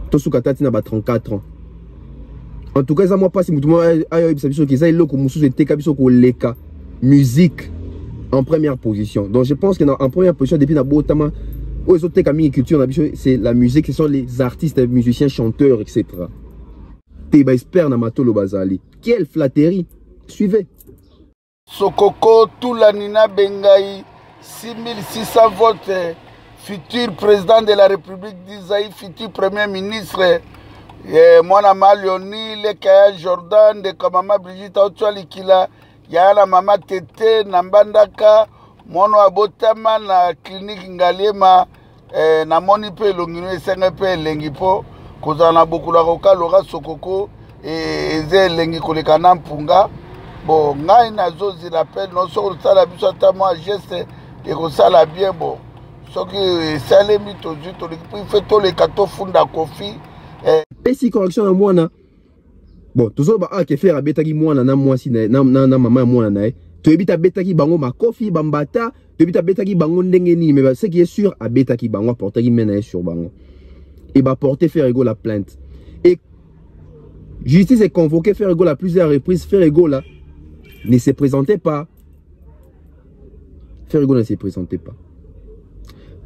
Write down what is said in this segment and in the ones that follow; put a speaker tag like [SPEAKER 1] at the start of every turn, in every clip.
[SPEAKER 1] Tosuka tati na ba 34 ans. En tout cas, ça moi pas si mutumo ayo bisabiso ki za iloko mususu eteka biso ko leka musique en première position. Donc je pense que en première position depuis na botama aux autres camins culture c'est la musique, ce sont les artistes, les musiciens, chanteurs, etc. Teba espère na matolo bazali. Quelle flatterie. Suivez.
[SPEAKER 2] Sokoko Toulanina Bengaï 6600 votes, futur président de la République d'Isaïe, futur premier ministre. Mwana Malioni, le Kaya Jordan, de Kamama Brigitte Autwalikila, Yana Mama Tete, Nambandaka, Mono Abotama, na clinique Ngalema, na moni pe longino esenga pe lengi po, kozana bokula koka lora Sokoko, eze lengi koleka na mpunga. Bon, ngai nazo zilapel, non so sala biso ata moi geste, et kosala bien bon. Soki salemi tozu, to fait to le kato funda kofi.
[SPEAKER 1] Pesi correction na mwana. Bon, toujours ba ke faire abetaki mwana na mwasi na mama mwana na. To ebita betaki bango makofi bambata, to ebita betaki bango ndenge nini, mais ce qui est sûr abetaki bango portaki mena sur bango. Et ba porter faire ego la plainte. Et justice est convoquée faire ego à plusieurs reprises, faire ego là ne se présentait pas. Faire ego ne se présentait pas.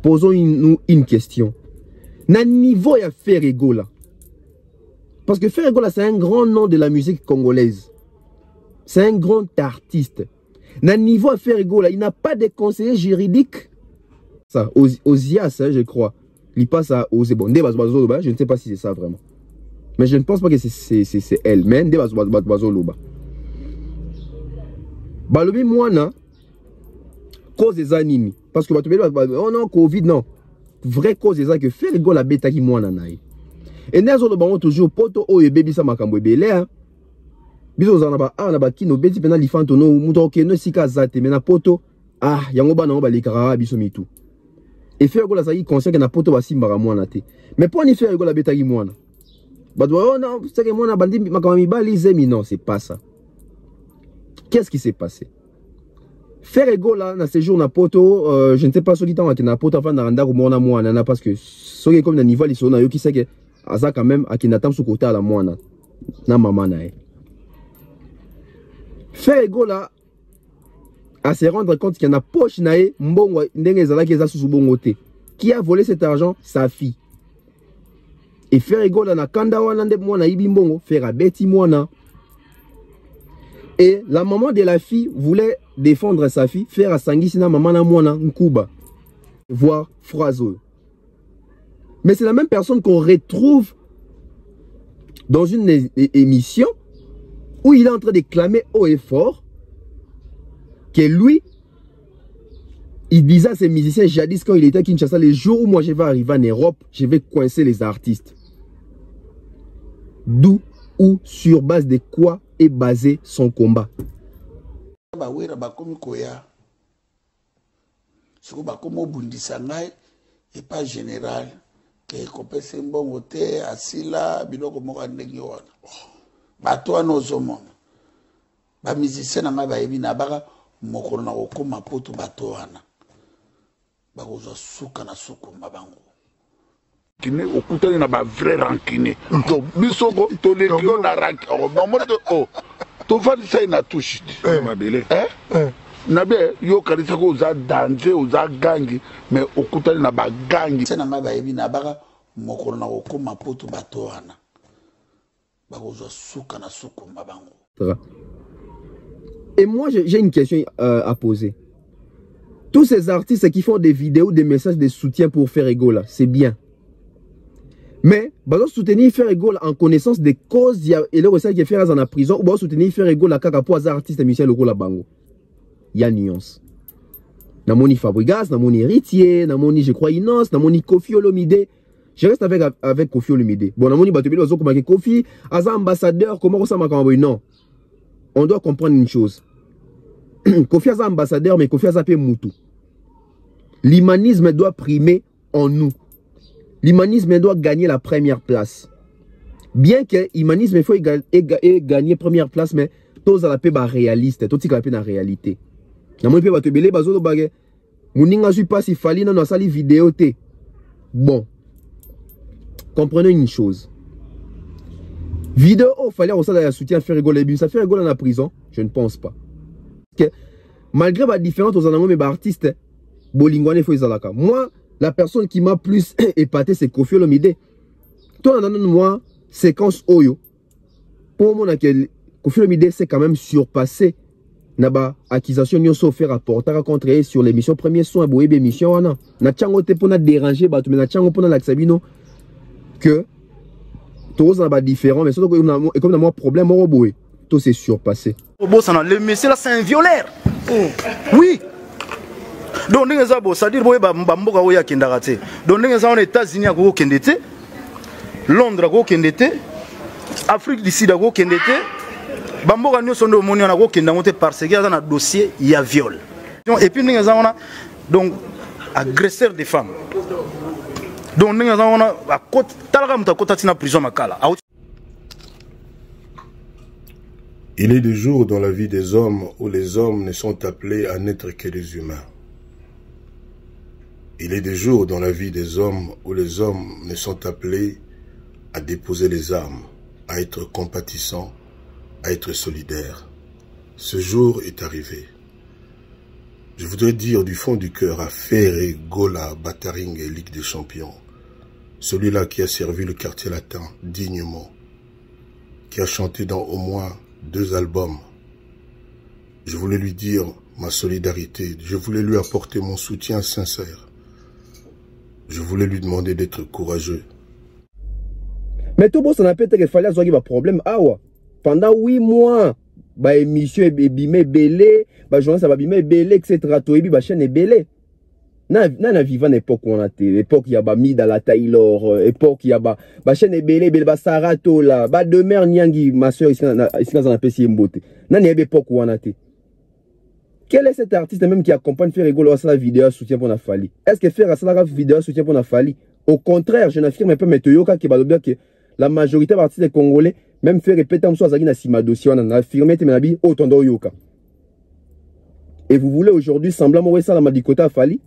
[SPEAKER 1] Posons une question. Na niveau ya faire ego là. Parce que Ferrego là, c'est un grand nom de la musique congolaise. C'est un grand artiste. Na niveau à Ferrego là, il n'a pas de conseiller juridique. Ça, aux IAS, hein, je crois. Il passe à Ozebonde, je ne sais pas si c'est ça vraiment. Mais je ne pense pas que c'est elle. Mais Ndebazoloba. Balobi Mwana, cause des animes. Parce que oh non, Covid, non. Vraie cause des que Ferrego la bêta qui Mwana naï. Et nous avons toujours poto o baby sa makambo belé. Biso za na ba kino beti pena lifanto no muto ke no sika zate mena poto yango ba na ba likara biso mitu. Et Ferrego la sayi conscient que na poto ba simbara mwana te. Mais pour ni Ferrego la beta ki mwana. Ba oh non, c'est que mwana bandi makambo mibali zemi non, c'est pas ça. Qu'est-ce qui s'est passé? Ferrego là na séjour na poto je ne sais pas ce qui t'a na poto avant na randa ko mwana mwana parce que ce qui est comme na niveau li sona yo qui sait que aza quand même akinatam sous côté à la mwana na maman na e. Ferrego là à se rendre compte qu'il y en a poche na e mbongo ndenge ezala ki eza sous bongo te. Qui a volé cet argent? Sa fille. Et Ferrego là na kanda wana nde mwana ibi mbongo fera beti mwana. Et la maman de la fille voulait défendre sa fille, faire à sangisi na maman na mwana nkuba. Voir Froiseau. Mais c'est la même personne qu'on retrouve dans une émission où il est en train de clamer haut et fort que lui, il disait à ses musiciens jadis quand il était à Kinshasa, les jours où moi je vais arriver en Europe, je vais coincer les artistes. D'où ou sur base de quoi est basé son combat.
[SPEAKER 2] Et pas général. Que kopese mbongo te asila biloko moko ndenge wana bato wana ozomona ba musicien nga bayebi na baka mokolo na kokoma poto bato wana bakozwa suka na sukuma bango kine okutani na ba vrai rancune to bisoko to le kilo na rancune o to fali sai na touche mabele nabe yo karisa ko za danger oza gangi mais okutali na ba gangi c'est na nga bayebi na baka mokolo na kokoma poto bato wana bakozwa suka na sukuma bango.
[SPEAKER 1] Et moi j'ai une question à poser. Tous ces artistes qui font des vidéos, des messages de soutien pour Ferrego là, c'est bien. Mais bazo soutenir Ferrego en connaissance des causes et le recel qui fait en prison ou bazo soutenir Ferrego là kaka pour artiste Michel Lokola bango. Il y a nuance. Namoni Fabregas, namoni Héritier, namoni je crois Inos, namoni Kofi Olomide. Je reste avec Kofi Olomide. Bon, namoni batubili ozo komaki Kofi, aza ambassadeur, comment ça makambo non. On doit comprendre une chose. Kofi aza ambassadeur mais Kofi aza pe mutu. L'humanisme doit primer en nous. L'humanisme doit gagner la première place. Bien que l'humanisme il faut gagner première place mais tous à la paix réaliste, tous à la paix dans la réalité. Namoni pe batubili bazo bagé. Muninga suis pas si fali na sali vidéo te. Bon. comprenez une chose. Vidéo, il fallait aussi la soutien faire rigoler. Ça fait rigoler dans la prison? Je ne pense pas. Que, malgré la différence aux artistes, Bolingwane faut izalaka. Moi, la personne qui m'a plus épaté, c'est Koffi Olomide. Toi, moi, séquence Oyo. Pour moi, Koffi Olomide s'est quand même surpassé. Naba accusation nous sont fait rapporter contre sur l'émission premier son à boébe émission wana. Na tchango te pona déranger ba tu na tchango pona la sabino que tous on a différent mais surtout comme na moi problème au boé. Tout c'est surpassé.
[SPEAKER 3] Le monsieur là c'est un violeur. Oui. Donc ndenge za bo ça dire boye ba mboka oya kendaka te. Donc ndenge za on États-Unis ko kende te. Londres ko kende te. Afrique du Sud ko kende te. Bamboka nous sont moni on a ko kenda ngote parce qu'il y a un dossier il y a viol. Et puis ndenge za on a donc agresseur des femmes. Donc ndenge za on a talaka muta kota tina prison makala.
[SPEAKER 4] Il est des jours dans la vie des hommes où les hommes ne sont appelés à n'être que des humains. Il est des jours dans la vie des hommes où les hommes ne sont appelés à déposer les armes, à être compatissants, à être solidaires. Ce jour est arrivé. Je voudrais dire du fond du cœur à Ferré, Gola, Bataring et Ligue des Champions, celui-là qui a servi le quartier latin dignement, qui a chanté dans au moins 2 albums. Je voulais lui dire ma solidarité, je voulais lui apporter mon soutien sincère. Je voulais lui demander d'être courageux.
[SPEAKER 1] Mais tout bon, ça n'a pas été qu'il fallait avoir un problème. Pendant 8 mois, bah émission est bimé belé, bah journaliste va bimé belé, etc. Tout est chaîne est belé. Na vivant l'époque où on a été, l'époque il y a ba Mida la Taylor, époque il y a ba chaîne est belé, ba Sarato là, ba demeure Nyangi, ma soeur ici dans un PC Mbote. Na n'y a époque où on a été. Quel est cet artiste même qui accompagne faire rigoler à la vidéo soutien pour la Fali? Est-ce que faire à la vidéo soutien pour la Fali? Au contraire, je n'affirme pas, mais Toyoka qui va dire que la majorité des artistes congolais, même faire répéter en soi, ça n'a pas dossier, on a affirmé, mais nabi, au tondo Yoka. Et vous voulez aujourd'hui semblant ça la madikota à Fali?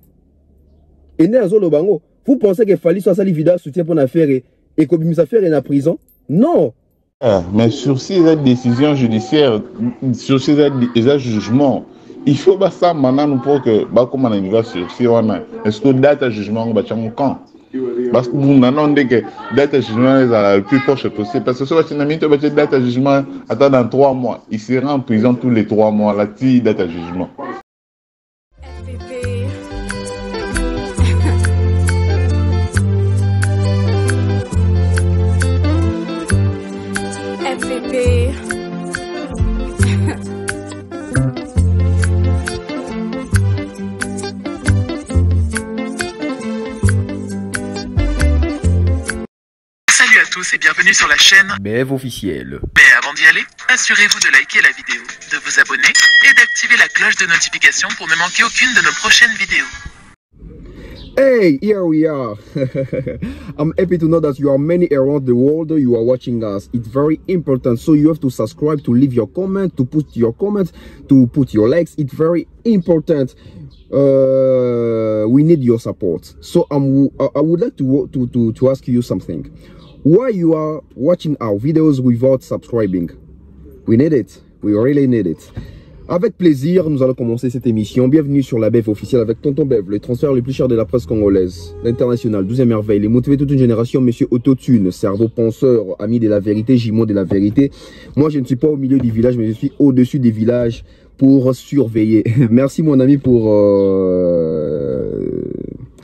[SPEAKER 1] Et né à Zolo Bango, vous pensez que Fali soit sali vidéo soutien pour la faire et que ça faire en prison? Non!
[SPEAKER 5] Mais sur ces décisions judiciaires, sur ces jugements, il faut que ça maintenant pour que comme on arrive sur si on a est-ce que date jugement va changer quand parce que nous n'avons que date jugement est la plus proche possible parce que si on a mis date jugement attend dans 3 mois il sera en prison tous les 3 mois la date jugement.
[SPEAKER 6] Salut à tous et bienvenue sur la chaîne
[SPEAKER 1] BF officiel.
[SPEAKER 6] Mais avant d'y aller, assurez-vous de liker la vidéo, de vous abonner et d'activer la cloche de notification pour ne manquer aucune de nos prochaines vidéos.
[SPEAKER 1] Hey, here we are. I'm happy to know that you are many around the world. You are watching us. It's very important. So you have to subscribe, to leave your comment, to put your comments, to put your likes. It's very important. We need your support. So I would like to ask you something. Why you are watching our videos without subscribing? We need it. We really need it. Avec plaisir, nous allons commencer cette émission. Bienvenue sur la BF officielle avec Tonton Bev, le transfert le plus cher de la presse congolaise. L'international, 12e merveille, les motivés toute une génération, monsieur Autotune, cerveau penseur, ami de la vérité, Jimon de la vérité. Moi, je ne suis pas au milieu du village, mais je suis au-dessus des villages pour surveiller. Merci mon ami pour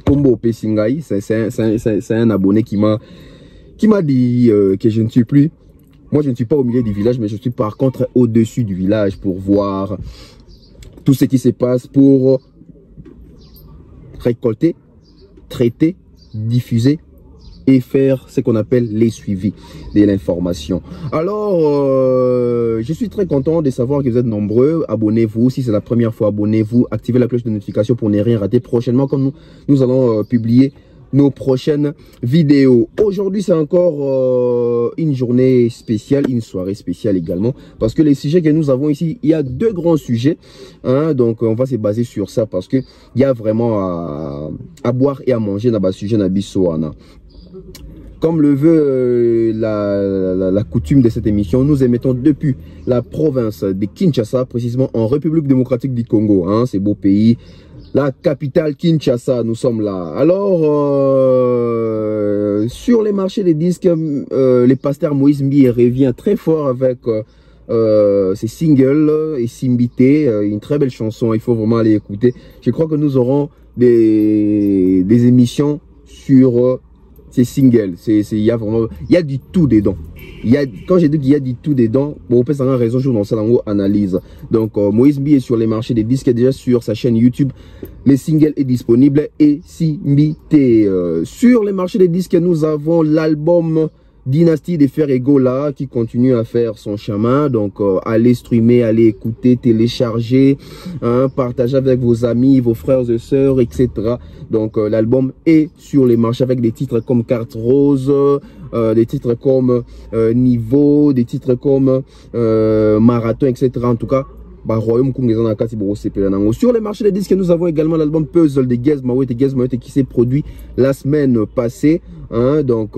[SPEAKER 1] Pombo Pessingai. C'est un abonné qui m'a dit que je ne suis plus. Moi, je ne suis pas au milieu du village, mais je suis par contre au-dessus du village pour voir tout ce qui se passe, pour récolter, traiter, diffuser et faire ce qu'on appelle les suivis de l'information. Alors, je suis très content de savoir que vous êtes nombreux. Abonnez-vous. Si c'est la première fois, abonnez-vous. Activez la cloche de notification pour ne rien rater. Prochainement, comme nous allons publier nos prochaines vidéos. Aujourd'hui, c'est encore une journée spéciale, une soirée spéciale également, parce que les sujets que nous avons ici, il y a 2 grands sujets, hein, donc on va se baser sur ça, parce que il y a vraiment à boire et à manger dans le sujet Nabisoana. Comme le veut la coutume de cette émission, nous émettons depuis la province de Kinshasa, précisément en République démocratique du Congo. Hein, c'est beau pays. La capitale Kinshasa, nous sommes là. Alors, sur les marchés des disques, le pasteur Moïse Mbi revient très fort avec ses singles et Simbité, une très belle chanson, il faut vraiment aller écouter. Je crois que nous aurons des émissions sur ces singles. Il y a vraiment, il y a du tout dedans. Quand j'ai dit qu'il y a du tout dedans, bon, on peut s'en raison, je dans ça dans analyse. Donc, Moïse Mbi est sur les marchés des disques, déjà sur sa chaîne YouTube. Les singles est disponible et Simbité. Sur les marchés des disques, nous avons l'album Dynastie de Ferregola qui continue à faire son chemin. Donc allez streamer, allez écouter, télécharger, hein, partager avec vos amis, vos frères et sœurs, etc. Donc l'album est sur les marchés avec des titres comme Carte Rose, des titres comme Niveau, des titres comme Marathon, etc. En tout cas, sur les marchés des disques, nous avons également l'album Puzzle de Gaz Mawete qui s'est produit la semaine passée, hein, donc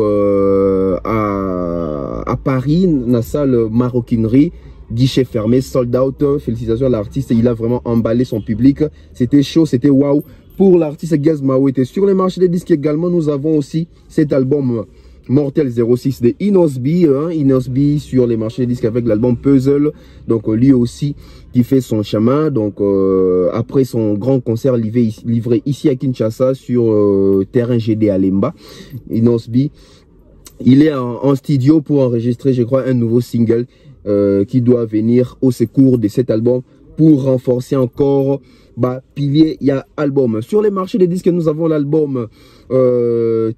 [SPEAKER 1] à Paris, dans la salle Maroquinerie, guichet fermé, sold out. Félicitations à l'artiste, il a vraiment emballé son public, c'était chaud, c'était waouh pour l'artiste Gaz Mawete. Sur les marchés des disques également, nous avons aussi cet album Mortel 06 de Inosbi, hein, Inosbi sur les marchés des disques avec l'album Puzzle, donc lui aussi qui fait son chemin, donc après son grand concert livré ici à Kinshasa sur terrain GD à Lemba. Inosbi, il est en studio pour enregistrer, je crois, un nouveau single qui doit venir au secours de cet album pour renforcer encore pilier, il y a album. Sur les marchés des disques, nous avons l'album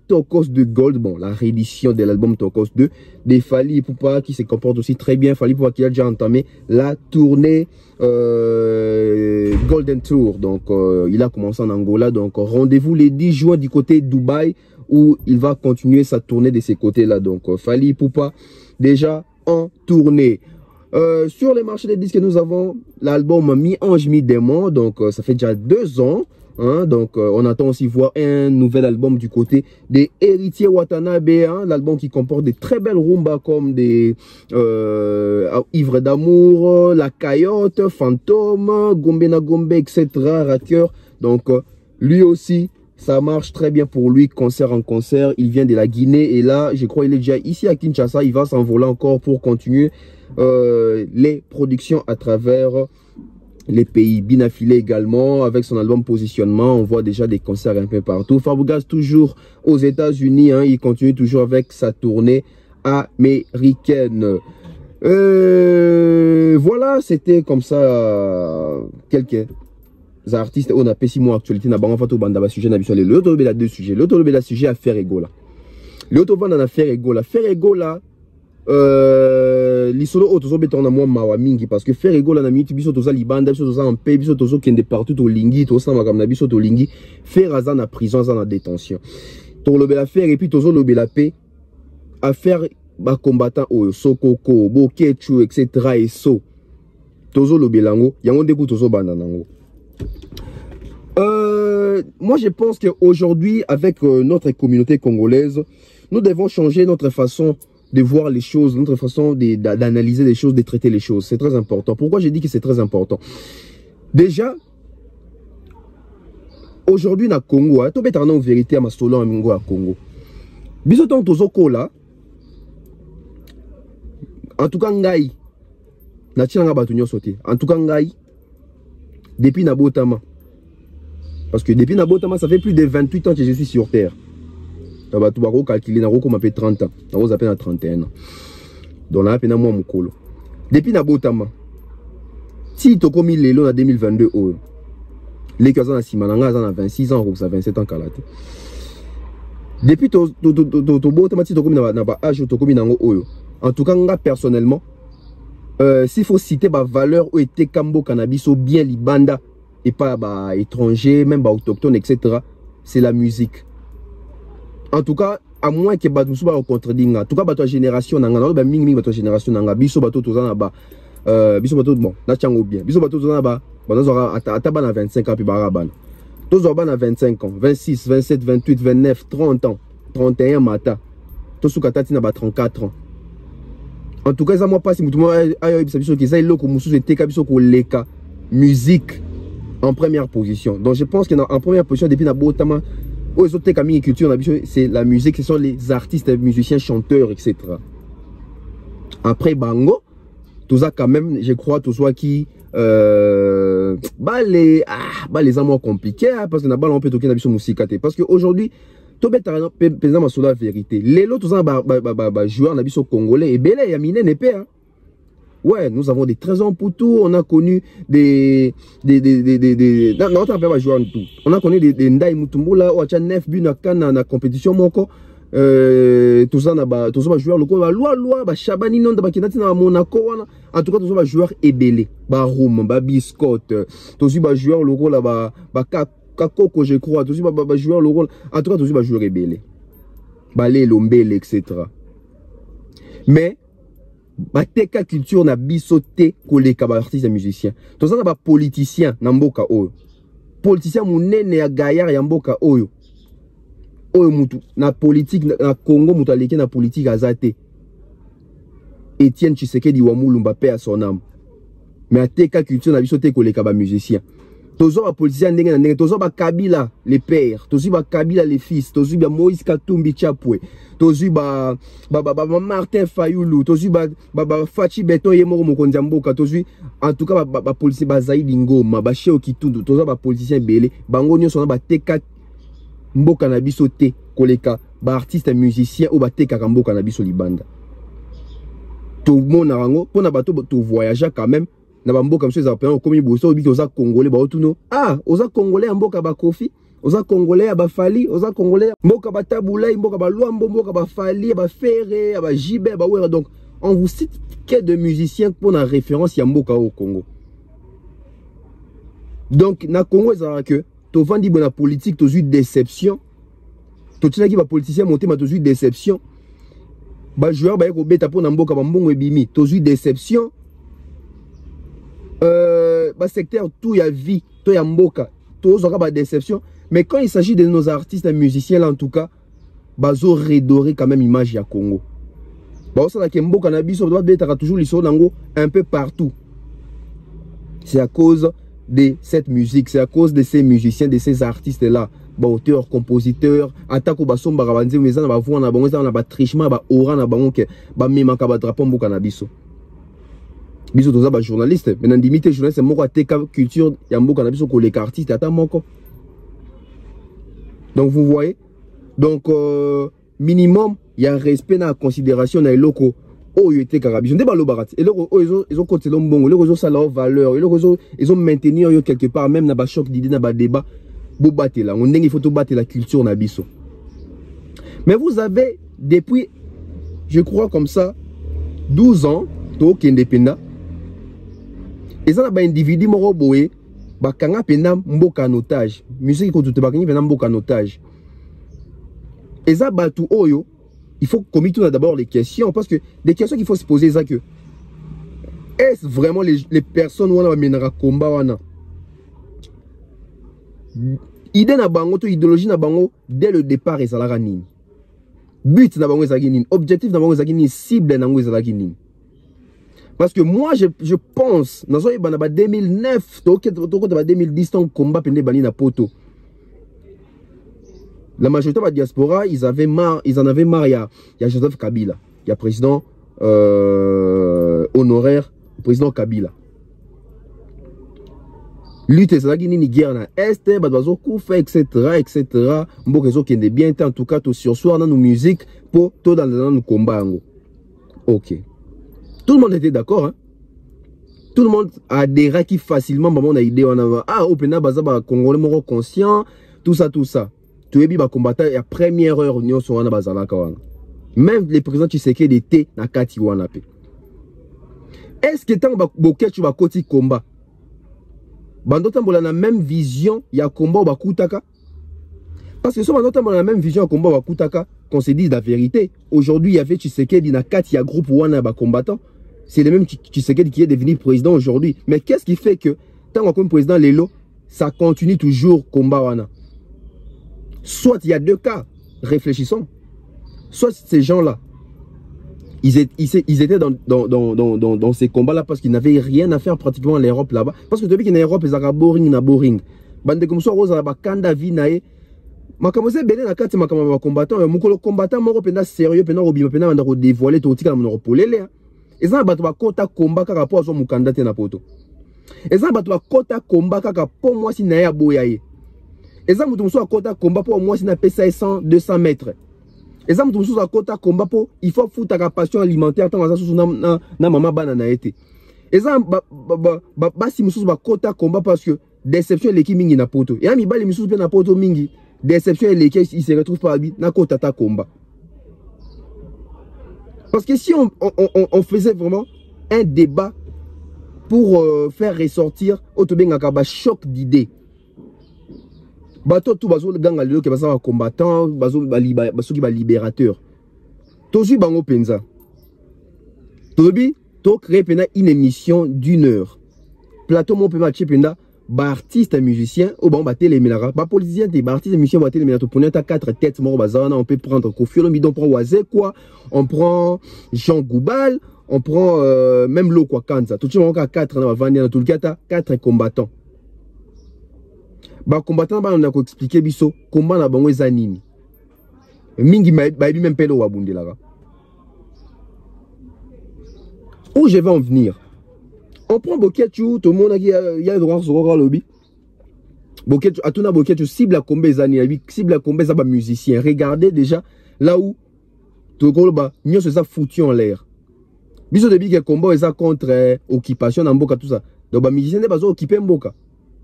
[SPEAKER 1] Tokos de Gold, bon, la réédition de l'album Tokos 2 de Fally Ipupa qui se comporte aussi très bien. Fally Ipupa qui a déjà entamé la tournée Golden Tour, donc il a commencé en Angola, donc rendez-vous les 10 juin du côté Dubaï où il va continuer sa tournée de ces côtés là. Donc Fally Ipupa déjà en tournée. Sur les marchés des disques, nous avons l'album Mi-Ange Mi-Démon, donc ça fait déjà 2 ans, hein, donc on attend aussi voir un nouvel album du côté des Héritiers Watanabe, hein, l'album qui comporte des très belles rumbas comme des Ivre d'amour, La Coyote, Fantôme, Gombe na Gombe, etc. Racker, donc lui aussi ça marche très bien pour lui, concert en concert. Il vient de la Guinée et là je crois il est déjà ici à Kinshasa, il va s'envoler encore pour continuer les productions à travers les pays. Binafilé également avec son album Positionnement, on voit déjà des concerts un peu partout. Fabregas toujours aux États-Unis, hein, il continue toujours avec sa tournée américaine. Voilà, c'était comme ça quelques artistes on a pas 6 mois actualité na bango fato banda ba sujet na biso le l'autre bela deux sujets, l'autre bela sujet affaire Egola, l'autre banda na affaire Egola lisolo otozo betona moi mawa mingi parce que faire Egola na miti biso toza libanda biso toza en paix biso tozo kende partout to lingi to sama comme na biso to lingi faire aza na prison aza na détention to lobela faire et puis tozo lobela paix affaire ba combattant o Sokoko Bokechu etc. et so tozo lobelango yango ndeku tozo banda nango. Moi je pense qu'aujourd'hui avec notre communauté congolaise, nous devons changer notre façon de voir les choses, notre façon d'analyser les choses, de traiter les choses. C'est très important. Pourquoi j'ai dit que c'est très important? Déjà, aujourd'hui na Congo, hein, tout en vérité à ma solo à Congo. Bisoton tozoko là. En tout cas ngai na tchinanga batunyo sauté. En tout cas ngai depuis Nabotama. Parce que depuis Nabotama, ça fait plus de 28 ans que je suis sur terre. Tu vas calculer, tu vas 30 ans. Tu vas à 31 ans. Donc là, tu as moi mon. Depuis Nabotama, si tu as commis les lots en 2022, les cas en Simananga, ils ont 26 ans, ou 27 ans. Depuis tu as commis âge, tu as commis en tout cas, personnellement, s'il faut citer ma valeur où était Kambo Cannabis ou bien Libanda et pas bah, étranger, même bah, autochtone, etc. C'est la musique. En tout cas, à moins que Batoussou va contredire. En tout cas, ta génération nanga, bah ming ta génération nanga, biso bato tozana ba, biso bato bon, na chango bien. Biso bato tozana ba, bonazora ataba na 25 ans puis barabana. Tozaba na 25 ans, 26, 27, 28, 29, 30 ans, 31 mata. to suka tati na ba 34 ans. En tout cas, ça moi pas si mutumo ayo biso ki ça iloko mususu eteka biso ko leka musique en première position. Donc je pense que en première position depuis na botama aux autres camins culture c'est la musique, ce sont les artistes, les musiciens, chanteurs, etc. Après bango, tout ça quand même, je crois tout ça qui les amours compliqués hein, parce que na on peut toquer na biso musique parce que aujourd'hui tout bête par exemple sur la vérité. Les autres tout ça joueurs na biso congolais et belé ya mine n'épée hein. Ouais, nous avons des trésors pour tout. On a connu des non, on a joué en tout. On a connu des Ndai Mutumbula, ou a 9 buts dans la compétition moko. Tout ça va jouer le quoi loi ba Chabani non ba kinati na Monaco wana. En tout cas tout ça va joueur ebelé, ba Roum, ba Biscotte. Tout ça va jouer le quoi là ba Kakoko je crois. Tout ça va jouer le quoi. En tout cas tout ça va jouer ebelé. Ba les Lombele etc. Mais bateka culture na bisoté koleka ba artiste et musicien. Tout ça na ba politicien na mboka oyo. Politicien munene ya gaillard ya mboka oyo. Oyo mutu na politique na Congo mutu aleki na politique azate. Etienne Tshisekedi wa Mulumba paix à son âme. Mais ateka culture na bisoté koleka ba musicien. Tozo ba politicien ndenge na ndenge, tozo ba Kabila les pères, tozo ba Kabila les fils, tozo ba Moïse Katumbi Chapwe, tozo ba Martin Fayulu, tozo ba Fachi Beton Yemoro Mokonzi Mboka, tozo en tout cas ba politicien ba Zaïdi Ngoma, ba Cheo Kitundu, tozo ba politicien belé, bango nyonso na ba teka mboka na biso te koleka ba artiste musicien ou ba teka mboka na biso libanda. Tout le monde na rango pona bato to voyager quand même. Na bambo comme ça ils appellent comme bosso obi oza congolais ba otuno ah oza congolais mboka ba Kofi oza congolais ba Fali oza congolais mboka ba Tabulai mboka ba Luambo mboka ba Fali ba Ferré ba Jibé ba Wera. Donc on vous cite que de musiciens pour la référence ya mboka au Congo. Donc na Congo ça que to vandi bona politique to une déception to tina ki ba politicien monter ma to une déception ba joueur ba ko beta pour na mboka ba mbongo ebimi to une déception. Secteur tout y a vie, tout y a mboka, tout aura pas déception. Mais quand il s'agit de nos artistes et musiciens là en tout cas, bazo redorer quand même l'image ya Congo. Bah ça là que mboka na biso doit être toujours l'histoire d'ango un peu partout. C'est à cause de cette musique, c'est à cause de ces musiciens, de ces artistes là, bah auteurs, compositeurs, attaque ba somba rabanzi mais ça ba voix na bango ça na ba trichement ba ora na bango ke ba mema ka ba drapeau mboka na biso. Biso toza ba journaliste mais na limite journaliste moko ateka culture ya mboka na biso ko les artistes ata moko. Donc vous voyez donc minimum il y a respect na considération na eloko oyo eteka biso nde ba lobarat eloko oyo ils ont côté lombongo eloko zo sala valeur eloko ils ont maintenir yo quelque part même na ba choc d'idée na ba débat bo batela on ndenge il faut to battre la culture na biso. Mais vous avez depuis je crois comme ça 12 ans to indépendant. Et ça, ba individu moko boye ba kanga pena mboka en otage. Musique ko tout ba kanga pena mboka en otage. Et ça ba tout oyo, il faut qu'on mette d'abord les questions parce que des questions qu'il faut se poser ça que est-ce vraiment les personnes wana ba menera combat wana? Idée na bango to idéologie na bango dès le départ ezalaka nini? But na bango ezalaki nini? Objectif na bango ezalaki nini? Cible na bango ezalaki nini? Parce que moi, je pense, dans 2009, 2010, ton combat pendant Bani poto. La majorité de la diaspora, ils en avaient marre, il y a Joseph Kabila, il y a président honoraire, président Kabila. Lutte, c'est là qu'il y a une guerre dans l'Est, badozo koufa, etc., etc. Mbokezo qui est bien, en tout cas, tout sur soi dans nos musiques, pour tout dans nos combats. Ok. Tout le monde était d'accord, hein? Tout le monde a adhéré qui facilement, on a idée, on a ah, au pénal, bazaba, Congolais, moro conscient, tout ça, tout ça. Tout le monde combattant, à première heure, on sur wana bazala kawana. Même les présidents qui s'étaient d'été, na kati wana pe. Est-ce que tant que tu vas côté combat? Bandotan bola na même vision, il y a combat au bakutaka. Parce que si on a la même vision au combat au bakutaka, qu'on se dise la vérité. Aujourd'hui, il y avait Tshisekedi, na kati ya groupe wana ba combattant. C'est le même Tshisekedi qui est devenu président aujourd'hui. Mais qu'est-ce qui fait que, tant qu'on comme président Lelo, ça continue toujours combat wana? Soit il y a deux cas, réfléchissons. soit ces gens-là, ils étaient dans ces combats-là parce qu'ils n'avaient rien à faire pratiquement en Europe là-bas. Parce que depuis qu'en Europe, ils ont boring na boring. Bande comme ça, ils ont bakanda vie nae. Makamose bene na kati makamaba combattant, mukolo combattant moko penda sérieux, penda robima, penda manda dévoiler to tika na monoko polele. Ils ont battu bakota combat kaka po azo mukanda te na poto. Ils ont battu bakota combat kaka po moi si na ya boyaye. Ils ont mutu so akota combat po moi si na pesa 100 200 mètres. Ils ont mutu so akota combat po il faut foutre la passion alimentaire tant ça sous na maman bana na été. Ils ont basi musu bakota combat parce que déception l'équipe mingi na poto. Et ami bali musu pe na poto mingi. Déception et lesquels ils se retrouvent pas dans le combat. Parce que si on faisait vraiment un débat pour faire ressortir un choc d'idées, tout le gang qui est combattant, qui est libérateur. Tozu bango penza. Tobi, to créé une émission d'1 heure. Plateau mon pema chependa. Ba artiste et musicien au bon batté les ménara ba politicien des artistes et musiciens batté les ménara pour ta 4 têtes mort bazana on peut prendre Kofi Olomide on prend Wazé quoi on prend Jean Goubal on prend même Lo quoi Kanza tout le monde a 4 dans vendre dans tout le cas 4 combattants ba combattant ba on a expliquer biso combat na bango ezanini mingi ba lui même pelo wa bundela où je vais en venir. On prend Boketchou, tout le monde qui a le droit de lobby. Boketchou, à tout le Boketchou, cible à combien d'années, cible à combien de musiciens. Regardez déjà là où tout le monde nous ça foutu en l'air. Bisous depuis que combat est contre occupation dans Mboka tout ça. Donc les musiciens ne pas occupés Mboka.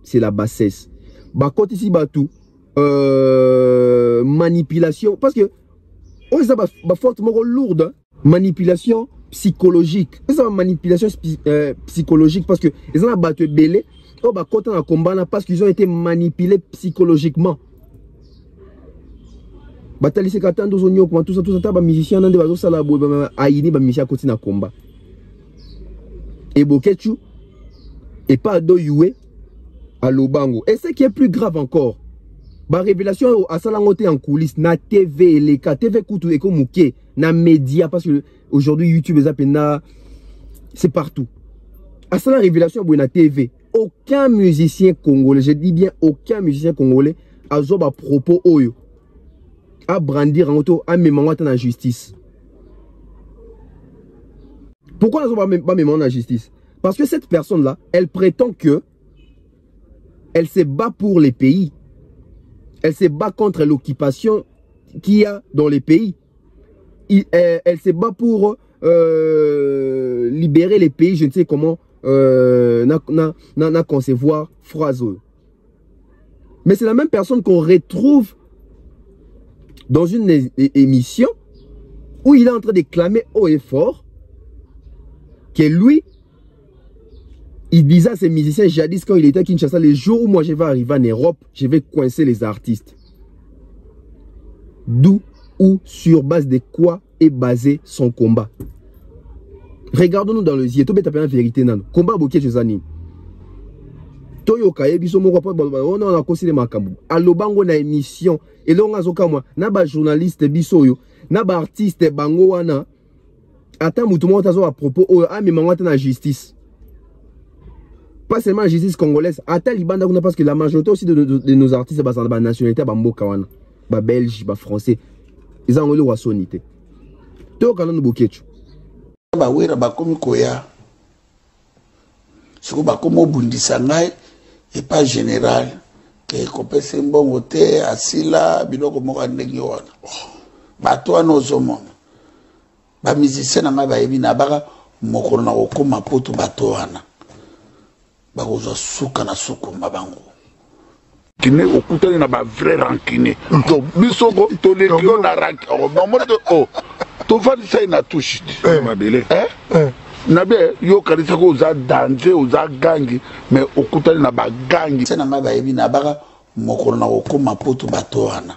[SPEAKER 1] C'est la bassesse. Bah quand ici bah tout manipulation parce que on est bah fortement lourde manipulation psychologique. C'est une manipulation psychologique parce que ils ont battu belé au bas côté en combat parce qu'ils ont été manipulés psychologiquement. Batali se katando zonyo comme tout ça ba musicien nande bazo sala bo aini ba musicien côté na combat. Et Boketchou et pas do yué à Lobango. Et ce qui est plus grave encore, ba révélation à salangote en coulisses na TV les TV kutu et comme muké na média parce que aujourd'hui YouTube c'est partout. À ça la révélation na TV, aucun musicien congolais, je dis bien aucun musicien congolais a zoba propos oyo à brandir en auto à même dans la justice. Pourquoi on ne pas même dans la justice? Parce que cette personne là, elle prétend que elle se bat pour les pays. Elle se bat contre l'occupation qu'il y a dans les pays. Elle se bat pour libérer les pays, je ne sais comment, n'a concevoir Froiseau. Mais c'est la même personne qu'on retrouve dans une émission où il est en train de clamer haut et fort que lui, il disait à ses musiciens jadis quand il était à Kinshasa, les jours où moi je vais arriver en Europe, je vais coincer les artistes. D'où ou sur base de quoi est basé son combat. Regardons-nous dans les yeux. Tout est la vérité. Combat Boketchou Zani. Toyoka ebiso moko pa on a considéré makambu. Alobango na émission et là on a zoka moi na ba journaliste biso yo na ba artiste bango wana ata mutu mo tazo à propos o a mi mangata na justice. Pas seulement la justice congolaise, ata libanda kuna parce que la majorité aussi de nos artistes ba ba nationalité ba mboka wana. Ba belge, ba français. Ils ont le wasonité. Toyoka na Boketchou.
[SPEAKER 2] Ba wera ba komi koya. Siko ba komo bundisa ngai et pas général que kopese mbongo te asila biloko moko ndenge wana bato wana ozomona ba musicien nanga bayebi na baka mokolo na kokoma poto bato wana bakozwa suka na sukuma bango kine okutani na ba vrai rancune to bisoko to lekio na rancune o to fali sai na touche mabele nabe yo karisa ko uza danger uza gangi mais okutani na ba gangi sena nga bayebi na baka mokolo na kokoma poto bato wana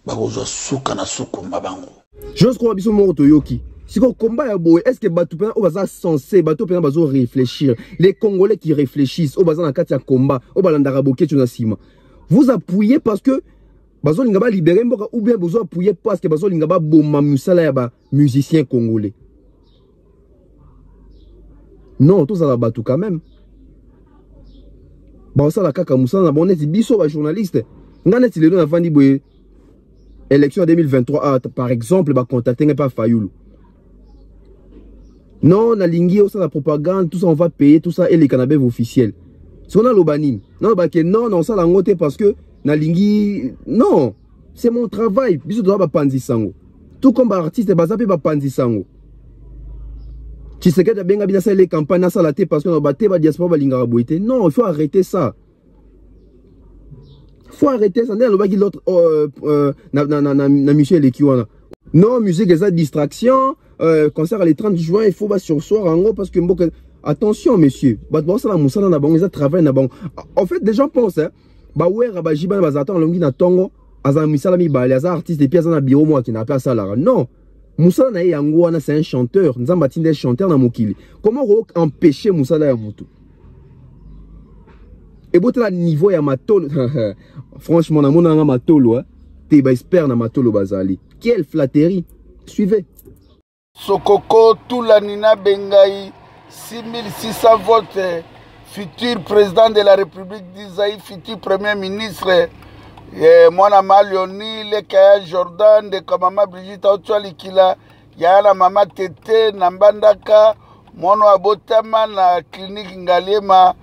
[SPEAKER 2] bakozwa suka na sukuma bango.
[SPEAKER 1] Je crois biso moko toyoki. Si ko combat ya boy, est-ce que bato pena o baza censé bato pena bazo réfléchir. Les Congolais qui réfléchissent o baza na kati ya combat, o balandaka Boketchou na sima. Vous appuyez parce que bazo linga ba libérer mboka ou bien besoin appuyer parce que bazo linga ba boma musala ya ba musicien congolais. Non, tout ça la batou quand même. Bah ça la kaka musala na bonnet biso ba journaliste. Ngana ti lelo na vandi boye élection 2023 par exemple ba contacter pas Fayoulou. Non, na lingi ça la propagande, tout ça on va payer tout ça et les cannabis officiels. Si on a l'obanim, non bah que non ça la ngote parce que na lingi non, c'est mon travail, biso doit ba panzi sango. Tout comme artiste bazape ba panzi sango. Tu sais que tu as bien fait les campagnes à la tête parce que nous battons la diaspora balinga boité. Non, il faut arrêter ça. Il faut arrêter ça. L'autre na Michel Ekiwana. Non, musique est distraction. Concert le 30 juin, il faut sur soir en gros parce que attention monsieur. Ça la musala na bango, ça travaille na bango. En fait, les gens pensent hein, bah ouais, rabajiba bazatan longi na tongo, azan misala mi ba les artistes et puis azan na bureau moi qui n'a pas ça là. Non. Moussa na Yangouana, c'est un chanteur. Nous avons bâti des chanteurs dans Mokili. Comment empêcher Moussa na Moutou? Et bon, là, niveau ya matolo. Franchement, na mona matolo, t'es ba expert na matolo bazali. Quelle flatterie. Suivez.
[SPEAKER 2] Sokoko, tout la Nina Bengaï, 6600 votes. Futur président de la République d'Isaïe, futur premier ministre. Moi, Leonie, le Kaya Jordan, de Kamama Brigitte Autwalikila, Yana Mama Tete, Nambandaka, Mono Abotama, na clinique Ngalema,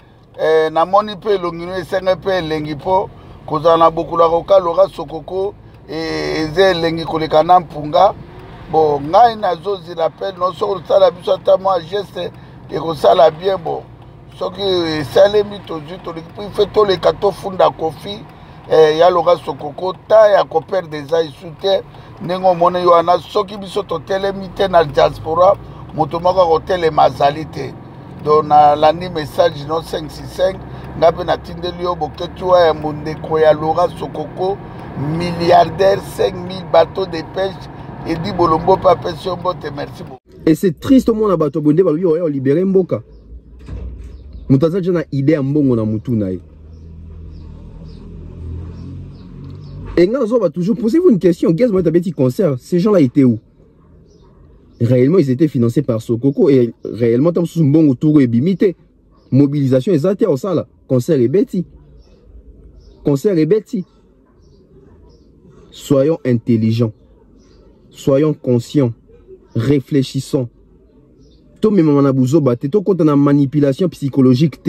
[SPEAKER 2] na Monipe, Longino, SNP, Lengipo, Kozana Bokula Roka, Lora Sokoko, et Ze Lengi Kolekana Mpunga. Bon, Ngai Nazozi l'appelle, non, sur le salabiso, moi, geste, et Rosala bien, bon. Ce qui Salemi Tozu, il fait tous les cadeaux Funda Kofi. Ya loga sokoko ta ya kopère des ailes soutien nengo mona yoana soki biso to telemite na diaspora motomaka hotel mazalité donc na landi message no 565 ngabe na tindeli yo boketua ya mondeko ya loga sokoko milliardaire 5000 bateaux de pêche et dit bolombo pa pension bote merci beaucoup.
[SPEAKER 1] Et c'est triste mon na bateau bonde ba lui o libérer mboka mutaza jana idée mbongo na mutu na ye. Et nous va toujours posez-vous une question. Qu'est-ce que petit concert? Ces gens-là étaient où? Réellement, ils étaient financés par Sokoko et réellement, tant que bon autour et bimité. Mobilisation exacte au sala. Concert et bêtis. Concert et bêtis. Soyons intelligents. Soyons conscients. Réfléchissons. Tout le monde a besoin de tout contre la manipulation psychologique.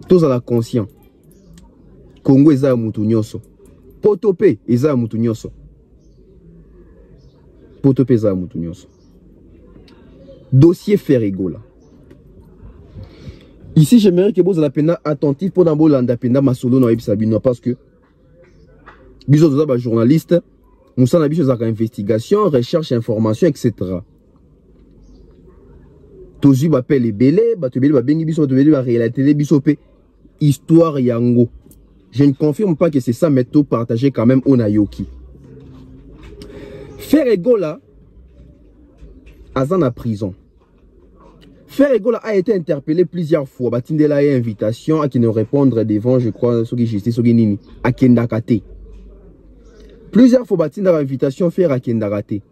[SPEAKER 1] Tous à la conscience. Congo eza mutu nyoso. Potope eza mutu nyoso. Potope eza mutu nyoso. Dossier Ferregola. Ici, j'aimerais que vous soyez attentif pour d'abord l'anda penda masolo na Sabino parce que biso doza ba journaliste, musa na biso za investigation, recherche, information, etc. Tozu ba pele belé, ba tebeli ba bengi biso tebeli ba réalité biso pe histoire yango. Je ne confirme pas que c'est ça, mais tout partagé quand même au Nayoki. Ferregola a prison. Ferregola a été interpellé plusieurs fois. Batindela a eu invitation à qui ne répondre devant, je crois, ce qui justice, ce qui nini, à Kendakate. Plusieurs fois Batindela a invitation faire à Kendakate.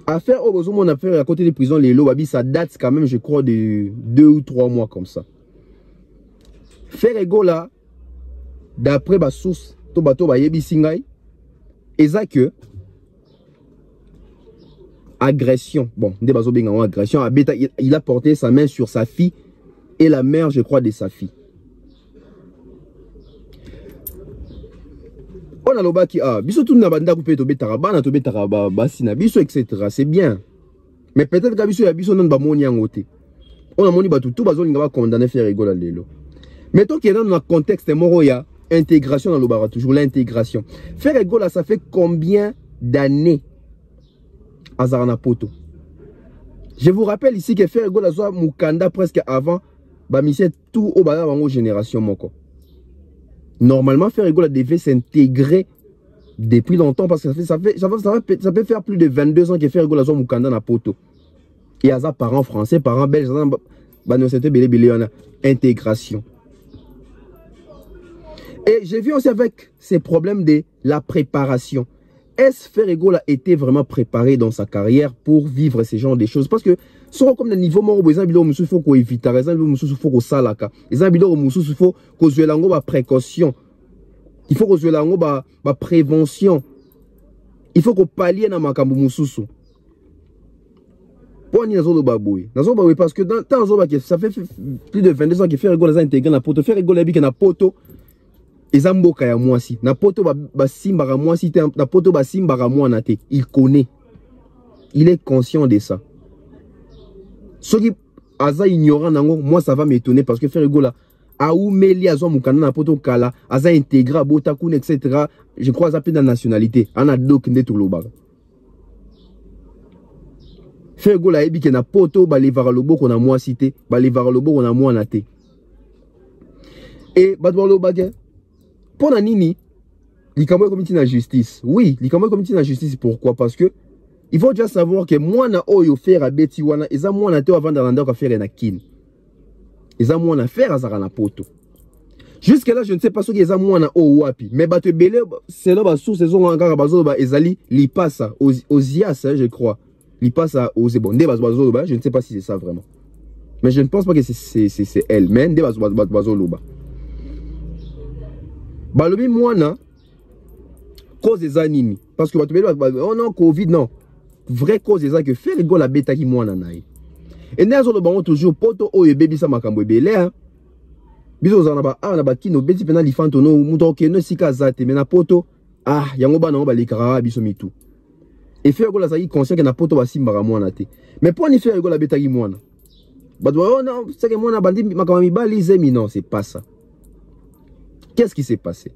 [SPEAKER 1] Affaire au besoin mon affaire à côté des prisons, les lots, ça date quand même, je crois, de 2 ou 3 mois comme ça. Ferregola d'après ma source, to bato ba yebi singai, eza que agression. Bon, agression. Il a porté sa main sur sa fille et la mère, je crois, de sa fille. On a l'oba qui a biso tout na banda coupé to betaraba basina biso etc. C'est bien. Mais peut-être que biso ya biso non ba moni ngote. On a moni ba tout bazo linga ba condamner Ferregola lelo. Mettons qu'il est dans un contexte moroya. Intégration dans le bar, toujours l'intégration. Ferregola, ça fait combien d'années à Zaranapoto? Je vous rappelle ici que Ferregola soit Mukanda presque avant, bah, c'est tout au bas de génération moko. Normalement, Ferregola devait s'intégrer depuis longtemps parce que ça peut faire plus de 22 ans que Ferregola soit Mukanda na poto. Et à parents français, parents belges, bah, nous c'était intégration. Et je viens aussi avec ces problèmes de la préparation. Est-ce que Ferrego a été vraiment préparé dans sa carrière pour vivre ce genre de choses? Parce que, soit comme le niveau mort, il faut qu'on évite, il faut qu'on salaka, il faut qu'on ait la précaution, il faut qu'on ait la prévention, il faut qu'on pallie dans ma cambo mususu. Pour nous, parce que dans ça fait plus de 22 ans que Ferrego a intégré la poto. Ferrego a dit que na poto. Ezamboka ya mwasi na poto basimbaka mwasi te na poto basimbaka mwana te. Il connaît, il est conscient de ça. Ce qui aza ignorant nango, moi ça va m'étonner parce que Ferrego là a oumeli azo mukana na poto kala aza intégré botakune etc. Je crois ça peut dans nationalité ana dok nde tulobaka. Ferrego là ebi ke na poto balevara loboko na mwasi te balevara loboko na mwana te. Et batwalo bagé pour la nini, l'Ikambo comité de la justice. Oui, l'Ikambo comité de la justice. Pourquoi? Parce que il faut déjà savoir que moi na oyo faire à Betty wana, et ça moi na te avant d'arrender à faire na kin. Et ça moi na faire à Zarana poto. Jusque là, je ne sais pas ce que ça moi na o wapi. Mais bah te belé, c'est là bas source saison encore bazo ba ezali li passe aux IAS, je crois. Li passe aux ebondé bazo ba, je ne sais pas si c'est ça vraiment. Mais je ne pense pas que c'est elle. Mais des bazo loba. Balobi mwana cause des animi parce que oh non Covid non vraie cause des que faire rigolo la bêta qui mwana naï et nazo le bango toujours poto oyo baby sa makambo belé hein biso za na ba kino beti pena li fanto no muto ke no sika zate mais na poto yango bana ba likara biso mitu et faire rigolo ça qui conscient que na poto ba simba mwana te mais pour ni faire rigolo la bêta qui mwana bah oh non c'est que mwana bandi makambo mibali zemi non c'est pas ça. Qu'est-ce qui s'est passé?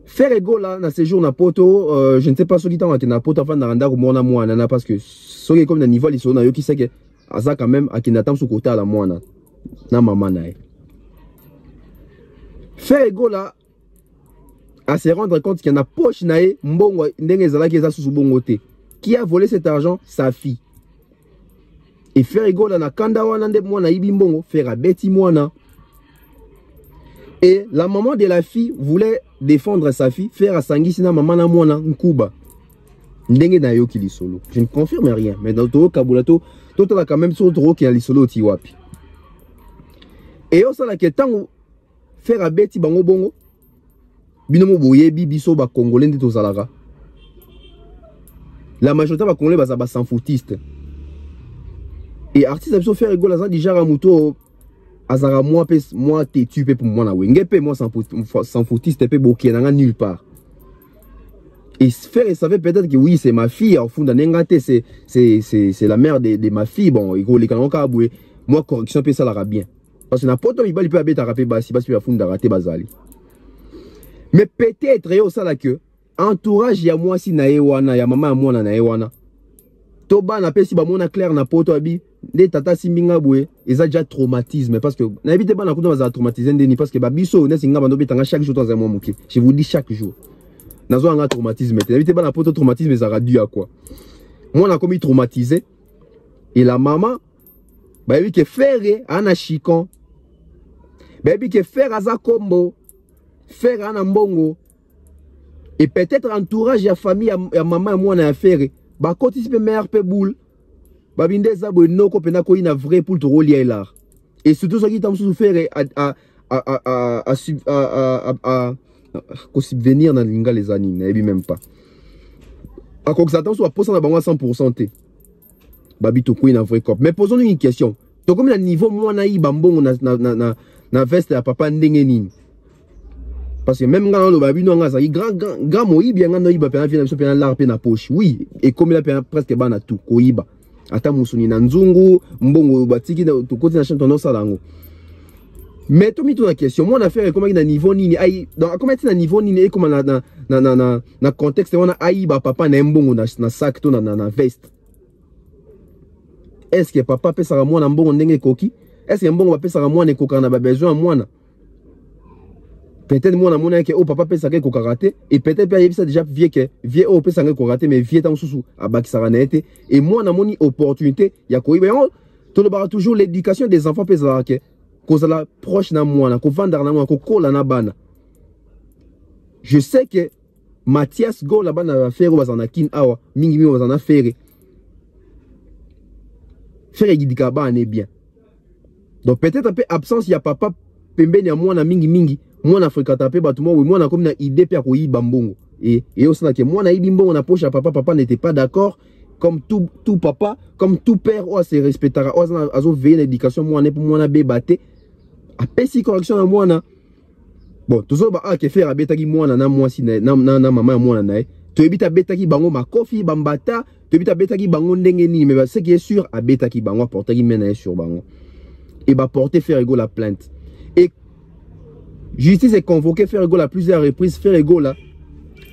[SPEAKER 1] Ferrego là, dans ces jours na poto, je ne sais pas ce qui t'a été na poto avant d'arrender au mona moana parce que ce qui est comme le niveau ils sont na yo qui sait que ça quand même à qui n'attend sous côté à la moana na maman nae. Ferrego là à se rendre compte qu'il y en a poche nae mbongo ndenge zala qui est sous bongoté. Qui a volé cet argent? Sa fille. Et Ferrego là na kanda wana nde mwana ibi mbongo fera beti mwana. Et la maman de la fille voulait défendre sa fille, faire à Sangisina maman na mwana nkuba. Ndenge na yo ki li solo. Je ne confirme rien, mais dans le kabulato, tout là quand même sur trop qui a li solo tiwapi. Et au sala que tant faire à beti bango bongo, binomo boyebi biso ba congolais de tozalaka. La majorité ba congolais ba sans foutiste. Et artiste a besoin faire rigoler ça déjà ramuto. Azara moi t'es tu pour moi na wenge pe moi sans foutiste pe boki na nulle part. Et faire il savait peut-être que oui c'est ma fille au fond d'anengate c'est la mère de ma fille bon il les canons ka boué moi correction pe ça la bien parce que na poto il bali pe abeta rapé basi à fond d'arrêter bazali. Mais peut-être yo ça là que entourage ya moi si na ewana ya maman moi na ewana toba na pe si ba mona clair na poto abi des tata simbinga boué ils ont déjà traumatisme parce que n'habitez pas na kuto baza traumatisé ndeni parce que ba biso ne singa bando betanga chaque jour dans un mois moké je vous dis chaque jour nazo anga traumatisme n'habitez pas na poto traumatisme ça radio à quoi moi na commis traumatisé et la maman ba oui que faire ana chicon ba oui que faire aza combo faire ana mbongo et peut-être entourage ya famille ya maman moi na affaire ba koti si pe mère pe boule babinde zabo noko pena ko ina vrai pour te relier là et surtout ce qui t'a souffert à subvenir dans l'inga les années et même pas à quoi que ça soit poser na bango 100% té babito ko ina vrai cop mais posons une question to comme le niveau moi na yi bambongo na veste ya papa ndenge nini parce que même quand le babino nga ça grand moi bien nga no yi ba pena vient so pena l'arpe na poche oui et comme il a presque ba na tout ko yiba ata musuni na nzungu mbongo batiki to côté na chanton no salango mais to mi to na question moi on a fait comment na niveau nini ai donc comment na niveau nini et comment na contexte on a ai ba papa na mbongo na sac to na veste est-ce que papa pesa moi na mbongo ndenge koki est-ce que mbongo ba pesa moi ne koka na ba besoin moi peut-être moi na mona que oh papa pesa ke kokaraté et peut-être pas ça déjà vieux que vieux oh pesa ke kokaraté mais vieux tant sous abaki saranete et moi na moni opportunité ya ko iba to le bara toujours l'éducation des enfants pesa ke ko la proche na moi na ko vendre na moi ko kola na bana je sais que Mathias Go là-bas na faire bazana kin awa mingi mingi bazana faire gidika ba ane bien. Donc peut-être un peu absence ya papa pembeni ya mwana mingi mingi mwana fréquenta pe batuma oui mwana comme na idée pe ko yiba mbongo et aussi na ke mwana yibi mbongo na poche ya papa n'était pas d'accord comme tout papa comme tout père ou se respectera ou azo veiller l'éducation mwana pour mwana bebate a pesi correction na mwana. Bon, tout ça, que faire à Betaki Mouana, na moi si na maman Mouana, tu habites à Betaki Bango, ma coffee, Bambata, tu habites à Betaki Bango Ndengeni, mais ce qui est sûr, à Betaki Bango, porter mena sur Bango. Et bah, porter Ferrego la plainte. Et justice est convoquée Ferrego à plusieurs reprises, Ferrego là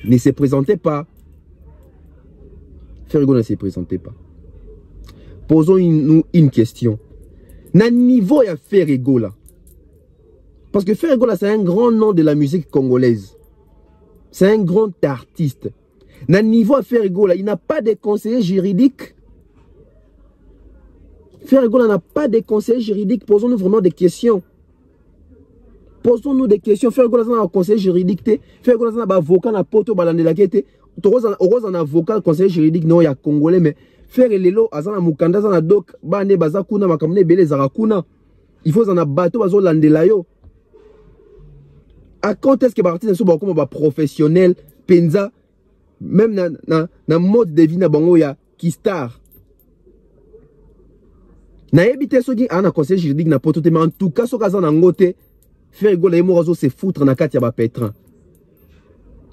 [SPEAKER 1] ne se présentait pas. Ferrego ne se présentait pas. Posons une question. Na niveau ya Ferrego là. Parce que Ferrego là, c'est un grand nom de la musique congolaise. C'est un grand artiste. Dans le niveau à Ferrego là, il n'a pas de conseiller juridique. Ferrego là n'a pas de conseiller juridique. Posons-nous vraiment des questions. Posons-nous des questions. Ferrego là, n'a un conseiller juridique. Ferrego là, n'a un avocat na poto balande la kete. Heureusement un avocat conseiller juridique non ya congolais mais Ferrelelo azana mukanda azana dok bane bazakuna makamne bele zarakuna. Il faut en a bateau bazo landela yo. À quand est-ce que l'artiste est comme professionnel, penza, même dans mode de vie na bango ya Kistar. Na ebité so ki ana conseil juridique na poto mais en tout cas so kaza na ngote faire gola e morazo se foutre na kati ya ba pétrin.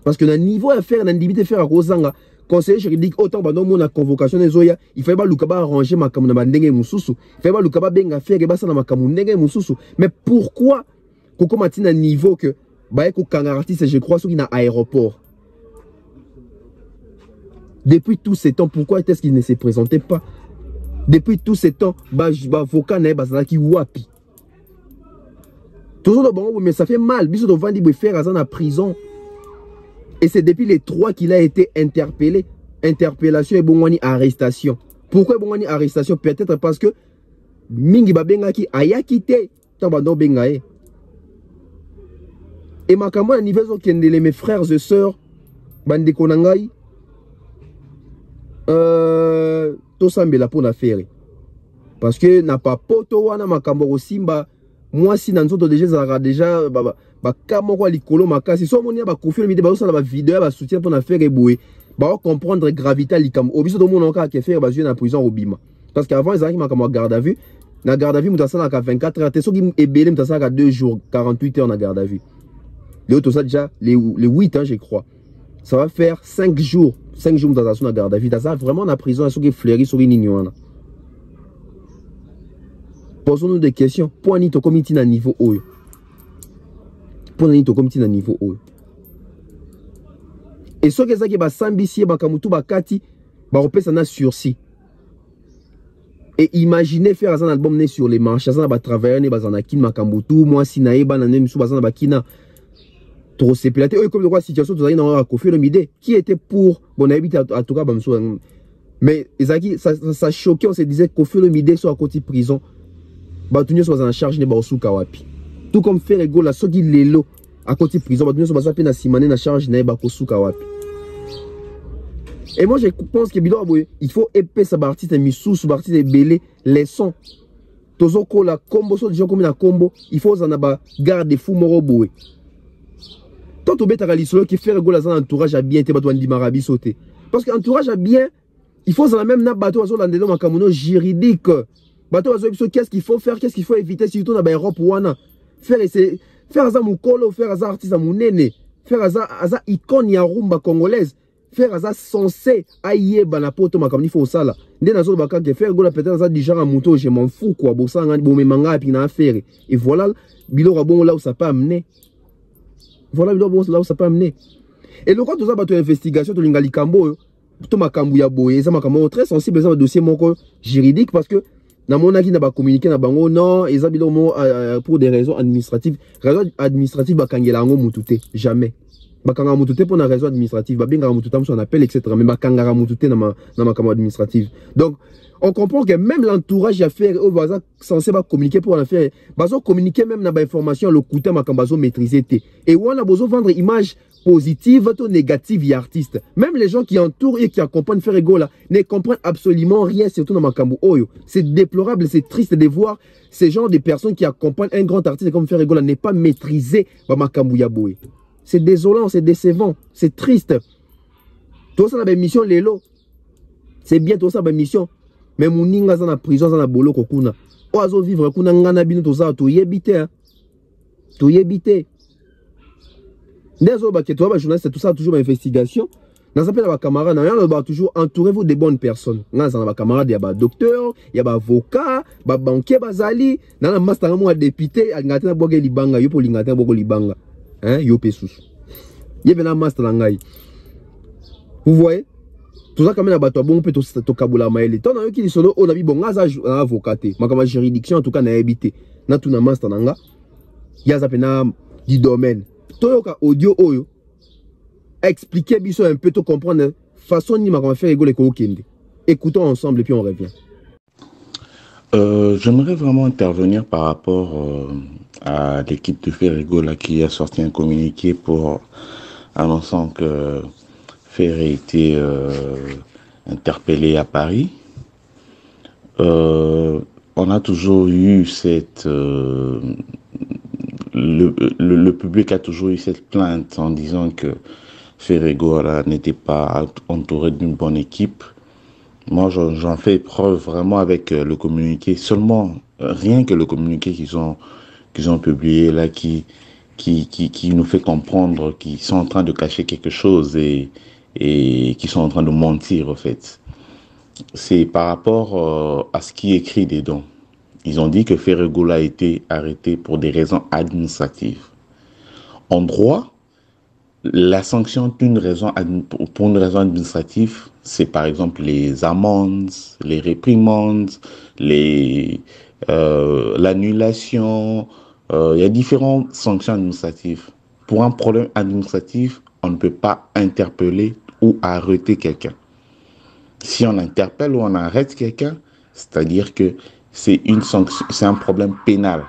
[SPEAKER 1] Parce que na niveau à faire na ndibité faire rozanga conseil juridique autant ba no na convocation ezoya il fallait ba lukaba arranger makamu na bandenge mususu. Il fallait ba lukaba benga faire ba sana makamu ndenge mususu. Mais pourquoi koko matina niveau que Baeko Kangarartiste, je crois, qu'il y a un aéroport. Depuis tous ces temps, pourquoi est-ce qu'il ne se présentait pas? Depuis tous ces temps, avocat n'est pas qui wapi. Toujours le bon, mais ça fait mal. Biso de Vandi faire à la prison. Et c'est depuis les 3 qu'il a été interpellé. Interpellation et Bongwani arrestation. Pourquoi Bongwani arrestation? Peut-être parce que Mingi Babenga qui a quitté Tabando Bengae. Et ma camarade à niveau de mes frères et sœurs, bande konangai, tout ça me la pour la faire. Parce que n'a pas poto wana makambo simba, moi si dans notre déjà kamoko likolo makasi, so monia ba kofi le ba osala ba vidéo ba soutien pour na faire eboué, ba comprendre gravité likam. Obiso do mon ka ke faire ba jouer na prison obima. Parce qu'avant ils arrivent makambo garde à vue, na garde à vue mutasala ka 24 heures, te so ki ebele mutasala ka 2 jours, 48 heures na garde à vue. Tout ça déjà, les 8 ans, je crois. Ça va faire 5 jours. 5 jours dans la garde à vue. Ça vraiment la prison, il y a fleuri sur une union. Posons-nous des questions. Pour un comité à niveau haut. Pour un comité à niveau haut. Et ce qui est que Sambisi, Bakamutu, Bakati, Baropé, ça n'a sursis. Et imaginez faire un album sur les marches. Ça va travailler, Bazanakin, Makamutu, moi, Sinae, Bananem, Subazana, Bakina. Trop sépilaté. Comme le roi situation, tout ça, Kofi Olomide, qui était pour, bon, habite à tout cas, mais ça choquait, on se disait que Kofi Olomide soit à côté de prison. Batunyo soit en charge de Baosu Kawapi. Tout comme faire ego la soki lelo à côté de prison, Batunyo soit à peine à Simane en charge de Baosu Kawapi. Et moi, je pense que il faut épais sa artiste Missou, sous artiste de Belé, les sons. Tozoko la combo, so déjà comme la combo, il faut en avoir garde fou moroboué. Tant au bête à l'isolo qui fait rigoler dans entourage à bien, t'es pas toi ni marabi sauter. Parce que entourage à bien, il faut dans la même bateau à dans des noms en juridique. Bateau à qu'est-ce qu'il faut faire, qu'est-ce qu'il faut éviter si tu es en Europe ou en faire ça mon colo, faire ça artiste à mon néné, faire ça icône ya rumba congolaise, faire ça censé aïe banapoto comme il faut ça là. Dès dans baka que faire gola peut-être ça du genre à moto, je m'en fous quoi, bon ça bon me manga et puis na affaire. Et voilà bilo bon là où ça peut amener. Voilà là où ça peut amener. Et le quand tout ça bateau investigation to lingali kambo to makambu ya boye, ça makambo très sensible ça dossier mon juridique parce que na mon avis n'a pas communiqué na bango non, et ça bilo pour des raisons administratives. Raison administrative bakangela ngo mutute jamais. Bakanga mutute pour une raison administrative, babinga mutute on appelle etc. mais bakanga mutute na makambo administrative. Donc on comprend que même l'entourage a fait au voisin censé communiquer pour en faire bazo communiquer même na ba information le coûter makambazo maîtriser et on a besoin vendre image positive ou négative y artiste. Même les gens qui entourent et qui accompagnent Ferregola ne comprennent absolument rien, surtout dans Makambu Oyo. C'est déplorable, c'est triste de voir ces gens de personnes qui accompagnent un grand artiste comme Ferregola n'est pas maîtrisé par Makambu Yaboé. C'est désolant, c'est décevant, c'est triste. Tout ça dans la mission Lelo. C'est bien tout ça dans la mission. Mais Mouninga dans la prison, dans la bolo kokuna. Oazo vivre kuna ngana bino tout ça, tout yébité. Tout yébité. Les journalistes, tout ça, toujours une investigation. Dans ce cas, les camarades, toujours entourez-vous de bonnes personnes. Dans les camarades, il y a des docteurs, il y a des avocats, des banquiers, des alliés. Dans le master, il y a des députés, il y a des libanga, il y a des libanga. Hein, il y a des sous. Il y a des master. Vous voyez? Tout ça, quand même, il y a bon peu de kabula maëli. Tant qu'il y a solo, on a vu bon, un avocat. Ma juridiction, en tout cas, n'a habité. Dans tout le master, il y a du domaine. Toyoka audio oyo expliquer biso un peu to comprendre façon ni ma faire rigoler ko kende. Écoutons ensemble et puis on revient.
[SPEAKER 5] J'aimerais vraiment intervenir par rapport à l'équipe de Ferregola qui a sorti un communiqué pour annonçant que Ferré était interpellé à Paris. On a toujours eu cette le public a toujours eu cette plainte en disant que Ferregola n'était pas entouré d'une bonne équipe. Moi, j'en fais preuve vraiment avec le communiqué, seulement rien que le communiqué qu'ils ont publié là, qui nous fait comprendre qu'ils sont en train de cacher quelque chose et qu'ils sont en train de mentir, en fait. C'est par rapport à ce qui est écrit dedans. Ils ont dit que Ferregola a été arrêté pour des raisons administratives. En droit, la sanction pour une raison administrative, c'est par exemple les amendes, les réprimandes, l'annulation. Il y a différentes sanctions administratives. Pour un problème administratif, on ne peut pas interpeller ou arrêter quelqu'un. Si on interpelle ou on arrête quelqu'un, c'est-à-dire que c'est une sanction, c'est un problème pénal.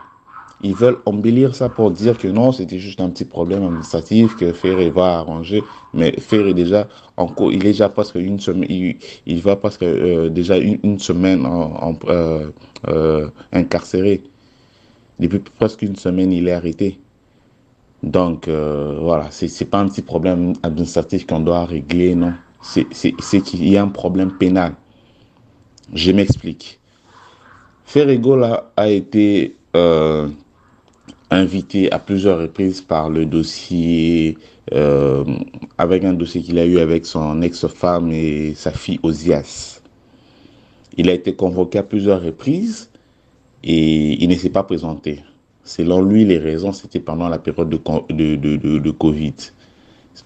[SPEAKER 5] Ils veulent embellir ça pour dire que non, c'était juste un petit problème administratif que Ferré va arranger. Mais Ferré déjà, il est déjà presque une semaine, il va presque déjà une semaine incarcéré. Depuis presque une semaine, il est arrêté. Donc voilà, c'est pas un petit problème administratif qu'on doit régler, non. C'est qu'il y a un problème pénal. Je m'explique. Ferregola a été invité à plusieurs reprises par le dossier, avec un dossier qu'il a eu avec son ex-femme et sa fille Osias. Il a été convoqué à plusieurs reprises et il ne s'est pas présenté. Selon lui, les raisons, c'était pendant la période de Covid.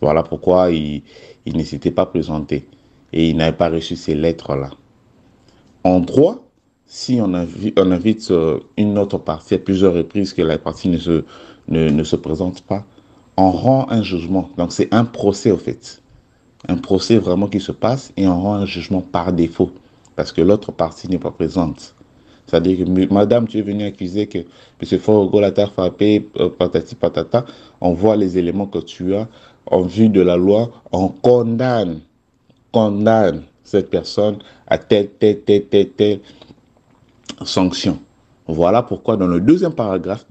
[SPEAKER 5] Voilà pourquoi il ne s'était pas présenté et il n'avait pas reçu ces lettres-là. En droit, si on invite une autre partie à plusieurs reprises que la partie ne se présente pas, on rend un jugement. Donc c'est un procès au fait. Un procès vraiment qui se passe et on rend un jugement par défaut parce que l'autre partie n'est pas présente. C'est-à-dire que madame, tu es venue accuser que M. Ferregola t'a frappé, patati patata, on voit les éléments que tu as, en vue de la loi, on condamne cette personne à telle sanction. Voilà pourquoi dans le deuxième paragraphe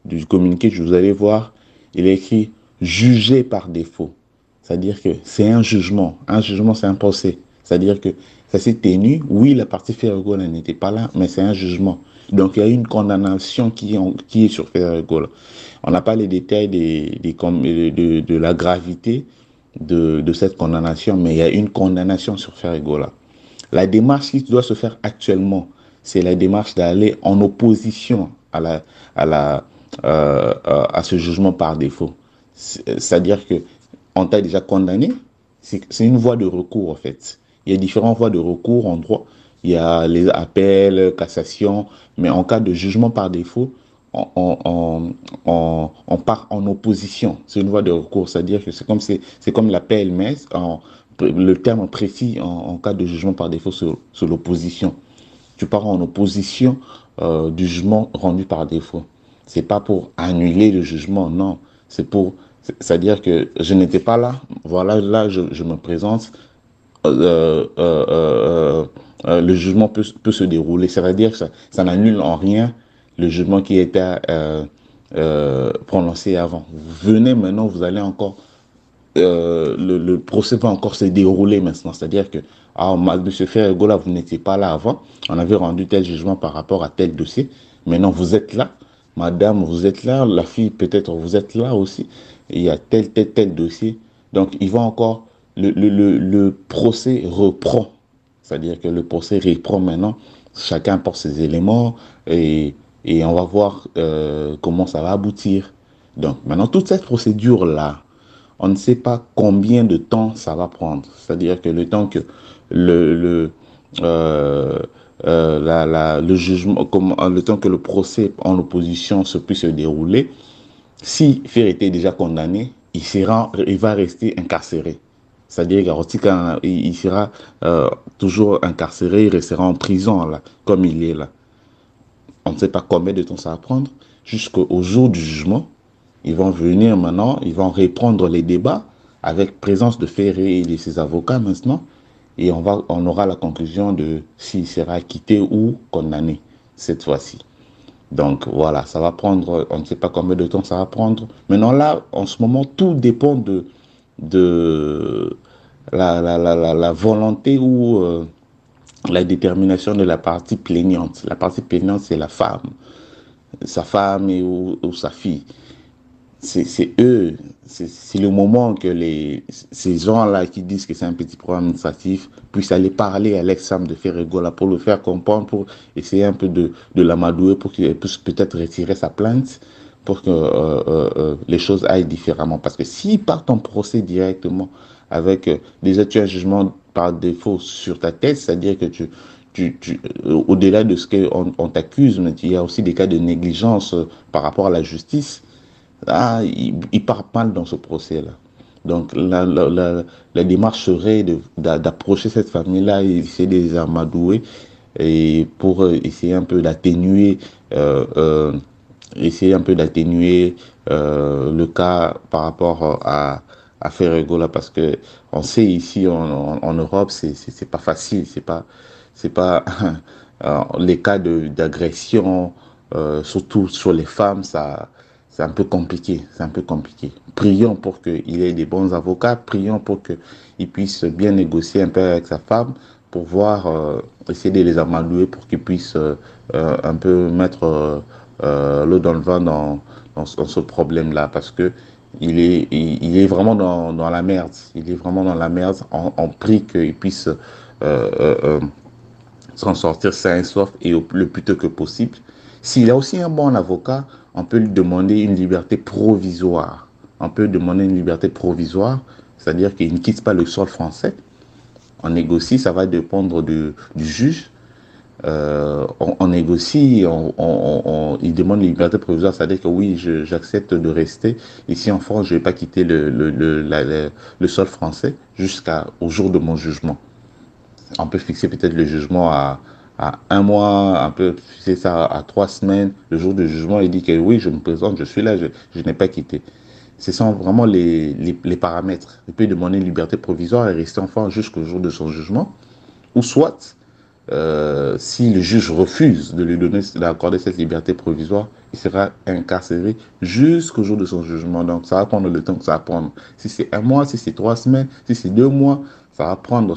[SPEAKER 5] du communiqué, je vous allez voir, il est écrit « jugé par défaut ». C'est-à-dire que c'est un jugement. Un jugement, c'est un procès. C'est-à-dire que ça s'est tenu. Oui, la partie Ferregola n'était pas là, mais c'est un jugement. Donc, il y a une condamnation qui est sur Ferregola. On n'a pas les détails de la gravité de cette condamnation, mais il y a une condamnation sur Ferregola. La démarche qui doit se faire actuellement, c'est la démarche d'aller en opposition à ce jugement par défaut. C'est-à-dire que on t'a déjà condamné, c'est une voie de recours en fait. Il y a différentes voies de recours en droit. Il y a les appels, cassation, mais en cas de jugement par défaut, on part en opposition. C'est une voie de recours, c'est-à-dire que c'est comme la PLMS, le terme précis en cas de jugement par défaut sur l'opposition. Tu pars en opposition du jugement rendu par défaut. C'est pas pour annuler le jugement, non. C'est C'est-à-dire que je n'étais pas là. Voilà, là, je me présente. Le jugement peut se dérouler. C'est-à-dire que ça n'annule en rien le jugement qui était prononcé avant. Vous venez maintenant, vous allez encore... le procès va encore se dérouler maintenant. C'est-à-dire que, M. Ferregola, vous n'étiez pas là avant. On avait rendu tel jugement par rapport à tel dossier. Maintenant, vous êtes là. Madame, vous êtes là. La fille, peut-être, vous êtes là aussi. Et il y a tel dossier. Donc, il va encore... Le procès reprend. C'est-à-dire que le procès reprend maintenant. Chacun porte ses éléments et on va voir comment ça va aboutir. Donc, maintenant, toute cette procédure-là, on ne sait pas combien de temps ça va prendre. C'est-à-dire que le temps que le jugement, le temps que le procès en opposition puisse se dérouler, si Fer était déjà condamné, il va rester incarcéré. C'est-à-dire qu'il sera toujours incarcéré, il restera en prison, là, comme il est là. On ne sait pas combien de temps ça va prendre. Jusqu'au jour du jugement, ils vont venir maintenant, ils vont reprendre les débats avec présence de Ferré et de ses avocats maintenant. Et on aura la conclusion de s'il sera acquitté ou condamné cette fois-ci. Donc voilà, ça va prendre, on ne sait pas combien de temps ça va prendre. Maintenant là, en ce moment, tout dépend de la volonté ou la détermination de la partie plaignante. La partie plaignante, c'est la femme, sa femme ou sa fille. C'est eux, c'est le moment que ces gens-là qui disent que c'est un petit problème administratif puissent aller parler à l'ex-femme de Ferregola pour le faire comprendre, pour essayer un peu de l'amadouer, pour qu'il puisse peut-être retirer sa plainte, pour que les choses aillent différemment. Parce que s'ils partent en procès directement avec déjà tu as un jugement par défaut sur ta tête, c'est-à-dire que au-delà de ce qu'on t'accuse, mais il y a aussi des cas de négligence par rapport à la justice. Il part mal dans ce procès-là. Donc la démarche serait d'approcher cette famille-là et essayer de les amadouer et pour essayer un peu d'atténuer le cas par rapport à Ferregola, parce que on sait ici en Europe c'est pas facile, c'est pas les cas d'agression surtout sur les femmes, c'est un peu compliqué, Prions pour qu'il ait des bons avocats, prions pour qu'il puisse bien négocier un peu avec sa femme pour voir, essayer de les amadouer pour qu'ils puissent un peu mettre l'eau dans le vin dans ce problème-là, parce que il est vraiment dans la merde. Il est vraiment dans la merde. On prie qu'il puisse s'en sortir sain et sauf et le plus tôt que possible. S'il a aussi un bon avocat, on peut lui demander une liberté provisoire. C'est-à-dire qu'il ne quitte pas le sol français. On négocie, ça va dépendre du juge. On négocie, il demande une liberté provisoire, c'est-à-dire que oui, j'accepte de rester ici en France, je ne vais pas quitter le sol français jusqu'au jour de mon jugement. On peut fixer peut-être le jugement à 1 mois, on peut fixer ça à 3 semaines. Le jour du jugement, il dit que oui, je me présente, je suis là, je n'ai pas quitté. Ce sont vraiment les paramètres. Il peut demander une liberté provisoire et rester en France jusqu'au jour de son jugement, ou soit si le juge refuse de lui d'accorder cette liberté provisoire, il sera incarcéré jusqu'au jour de son jugement. Donc ça va prendre le temps que ça va prendre. Si c'est 1 mois, si c'est 3 semaines, si c'est 2 mois, ça va prendre.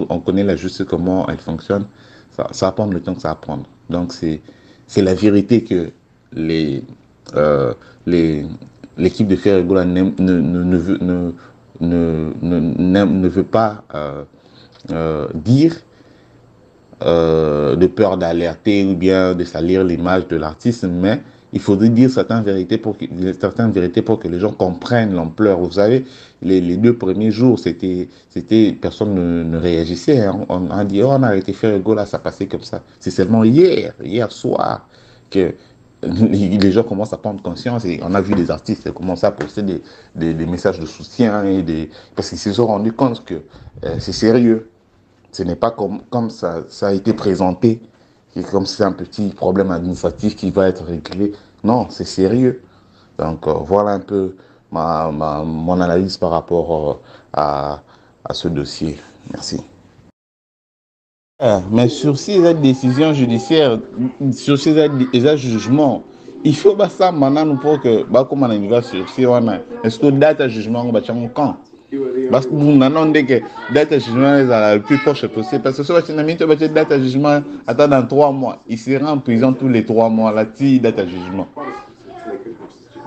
[SPEAKER 5] On connaît la justice, comment elle fonctionne. Ça va prendre le temps que ça va prendre. Donc c'est la vérité que l'équipe de Ferregola ne veut pas dire, de peur d'alerter ou bien de salir l'image de l'artiste, mais il faudrait dire certaines vérités pour que les gens comprennent l'ampleur. Vous savez, les 2 premiers jours, personne ne réagissait. Hein. On a dit, on a arrêté Ferregola, ça passait comme ça. C'est seulement hier soir, que les gens commencent à prendre conscience et on a vu des artistes commencer à poster des messages de soutien parce qu'ils se sont rendus compte que c'est sérieux. Ce n'est pas comme ça a été présenté, comme c'est un petit problème administratif qui va être réglé. Non, c'est sérieux. Donc voilà un peu mon analyse par rapport à ce dossier. Merci. Mais sur ces décisions judiciaires, sur ces jugements, il faut que ça maintenant pour que comme on y va sur si on a est-ce que date jugement on va changer quand parce que nous n'avons que date jugement est la plus proche possible parce que si on a mis date jugement attend dans 3 mois il sera en prison tous les 3 mois là ti date jugement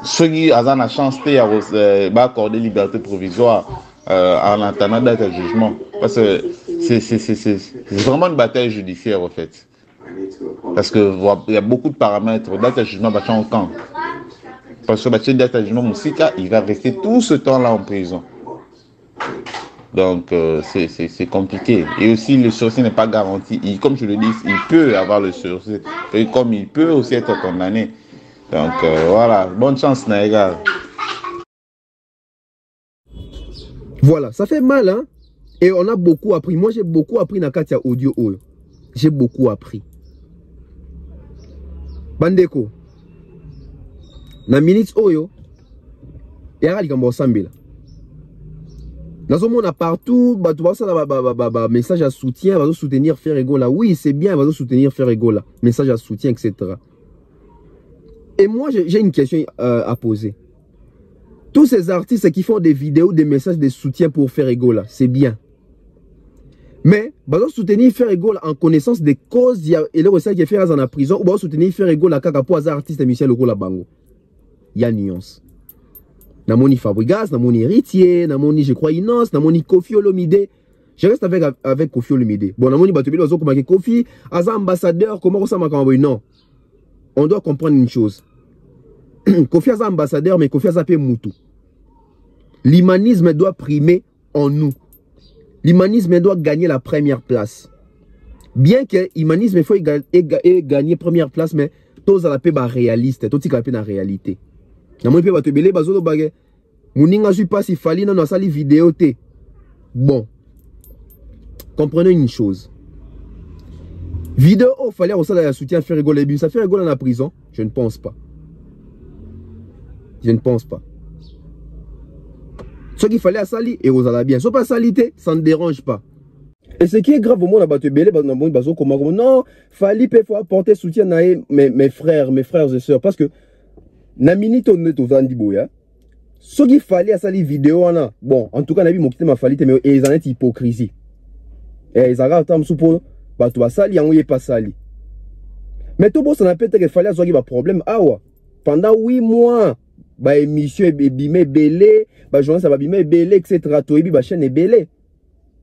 [SPEAKER 5] ceux qui ont la chance de accorder liberté provisoire en attendant date jugement parce que c'est vraiment une bataille judiciaire en fait. Parce qu'il y a beaucoup de paramètres. Date de jugement va changer quand. Parce que date de jugement Moussika, il va rester tout ce temps-là en prison. Donc c'est compliqué. Et aussi le sursis n'est pas garanti. Comme je le dis, il peut avoir le sursis. Et comme il peut aussi être condamné. Donc voilà, bonne chance Naïga.
[SPEAKER 1] Voilà, ça fait mal hein. Et on a beaucoup appris. Moi j'ai beaucoup appris dans Katia Audio Oyo. J'ai beaucoup appris. Bandeko. Na minute Oyo. Yara likambo sambila. Nous a partout, message à soutien, va soutenir faire Egola. Oui, c'est bien, va soutenir faire Egola. Message à soutien, etc. Et moi, j'ai une question à poser. Tous ces artistes qui font des vidéos, des messages de soutien pour faire Egola, c'est bien. Mais, va soutenir faire Egola en connaissance des causes, et le qui est fait en prison, ou va soutenir faire Egola pour les artistes Michel Okola Bango. Il y a nuance. Namoni Fabregas, Namoni Héritier, Namoni je crois Inos, Namoni Kofi Olomide. Je reste avec Kofi Olomide. Bon, Namoni Batobilo comme Kofi, Aza ambassadeur, comment ça m'a envoyé? Non. On doit comprendre une chose. Kofi Aza ambassadeur, mais Kofi Aza Moutou. L'humanisme doit primer en nous. L'humanisme doit gagner la première place. Bien que l'humanisme il faut gagner première place, mais tous à la paix réaliste, tous à la paix dans la réalité. Namoni pe batobele bazolo bagé. Mouninga suis pas si fali non sali vidéo té. Bon. Comprenez une chose. Vidéo il fallait au salaire soutien faire rigoler bien, ça fait rigoler dans la prison? Je ne pense pas. Je ne pense pas. Ce qu'il fallait à sali et aux ala bien. Soit pas salité, ça ne dérange pas. Et ce qui est grave au monde à batobele bazo comment non, fallait faut apporter soutien à mes frères et sœurs parce que na minute on to vandi boya ce qu'il fallait à sali vidéo ana bon en tout cas na bi mokite ma falite mais ils en est hypocrisie et ils agata msupo ba to sali yango ye pas sali mais tout bon ça n'a peut-être que fallait à ba problème awa pendant 8 mois ba émission e bimé belé ba journaliste ba bimé belé etc. to ebi ba chaîne belé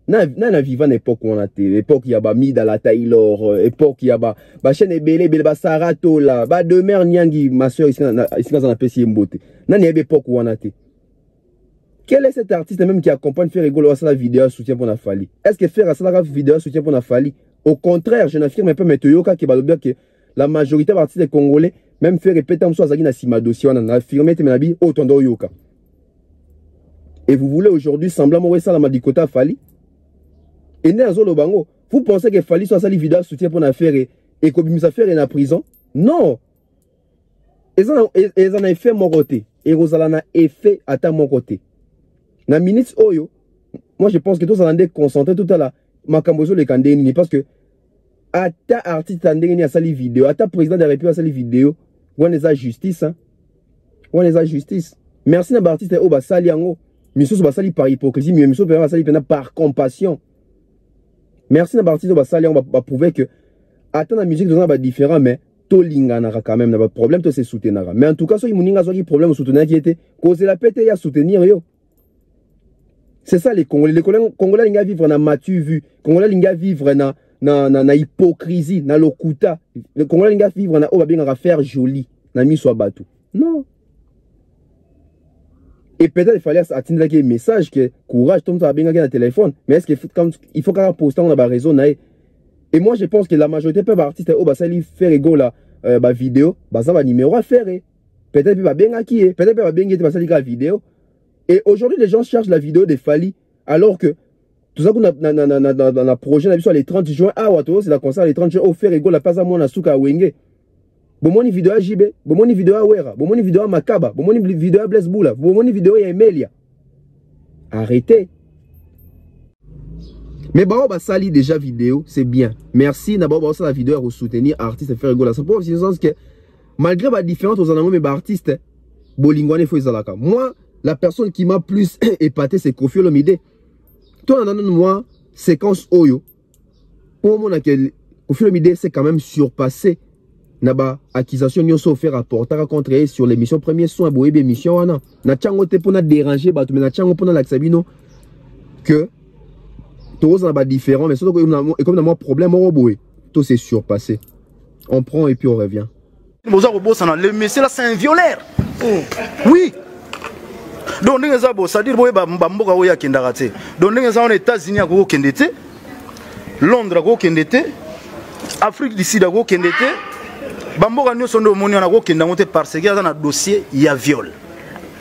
[SPEAKER 1] na vivant époque où on a été époque il y a ba mi dans la Taylor époque il y a ba chaîne belé ba Sarato là ba demeure nyangi ma soeur ici dans la PC mbote na ni époque où on a été. Quel est cet artiste même qui accompagne faire rigoler à la vidéo soutien pour la Fali? Est-ce que faire à la vidéo soutien pour la Fali? Au contraire, je n'affirme pas mais Toyoka qui va dire que la majorité des artistes congolais même faire répéter en soi na sima dossier on a affirmé te menabi autant Yoka. Et vous voulez aujourd'hui semblant moi ça la madikota Fali? Et vous pensez qu'il fallait soit ça les vidéos soutien pour l'affaire et comme ça faire en prison? Non. Ils en ont fait mon côté. Et vous en avez effet à mon côté. Dans minutes oyo, moi je pense que tous en ont concentré tout à l'heure. Ma cambozo le kandeni parce que à ta artiste andeni à sali vidéo, à ta président de la République à sali vidéo, on est à justice hein. On est à justice. Merci na artiste au basali yango. Miso basali par hypocrisie, mais miso basali par compassion. Merci d'avoir parti on va prouver que attends la musique est différent mais to lingana quand même n'a pas problème to se soutenir mais en tout cas so imuninga so qui problème soutenir qui était cause la pété ya soutenir yo. C'est ça les Congolais linga vivre na matu vu, Congolais linga vivre na hypocrisie, na lokuta. Les Congolais linga vivre na o ba bien faire joli, na mi so batu. Non. Et peut-être il fallait atteindre un message que courage, tout le monde a bien un téléphone. Mais est-ce qu'il faut quand même poster dans la raison? Et moi je pense que la majorité des artistes au basali faire ego la vidéo, ça va numéro à faire. Peut-être va bien qui est, peut-être va bien qui basali la vidéo. Et aujourd'hui les gens cherchent la vidéo de Fali alors que tout ça qu'on a dans projet on a vu sur les 30 juin ah ouais c'est la concert les 30 juin au faire ego la pas à moi na souka wenge. bomoni vidéo ya JB, bomoni vidéo ya Wera, bomoni vidéo ya Makaba, bomoni vidéo ya Blaise Boula, bomoni vidéo ya Emelia. Arrêtez. Mais bah sali déjà vidéo, c'est bien. Merci na bah la vidéo pour soutenir artiste et faire rigoler. C'est pour le sens que malgré la différence aux anangos mais artistes bolingwane faut izalaka. Moi, la personne qui m'a plus épaté c'est Koffi Olomide. Toi moi séquence Oyo. Pour moi que Koffi Olomide c'est quand même surpassé. Naba accusation nyonso fait rapporter contre sur l'émission premier son boyebe émission wana na chango te pona déranger ba na chango pona la sabino que tous on a différent mais surtout comme dans mon problème au boy tout c'est surpassé. On prend et puis on revient.
[SPEAKER 3] Le monsieur là c'est un violeur. Oui. Donc ndenge za bo c'est-à-dire boye ba mboka oya kendaka te. Donc ndenge za on États-Unis ko kende te. Londres ko kende te. Afrique du Sud ko kende te. Bamboka nyonso ndo moni na ko kenda ngote parce que na dossier il y a viol.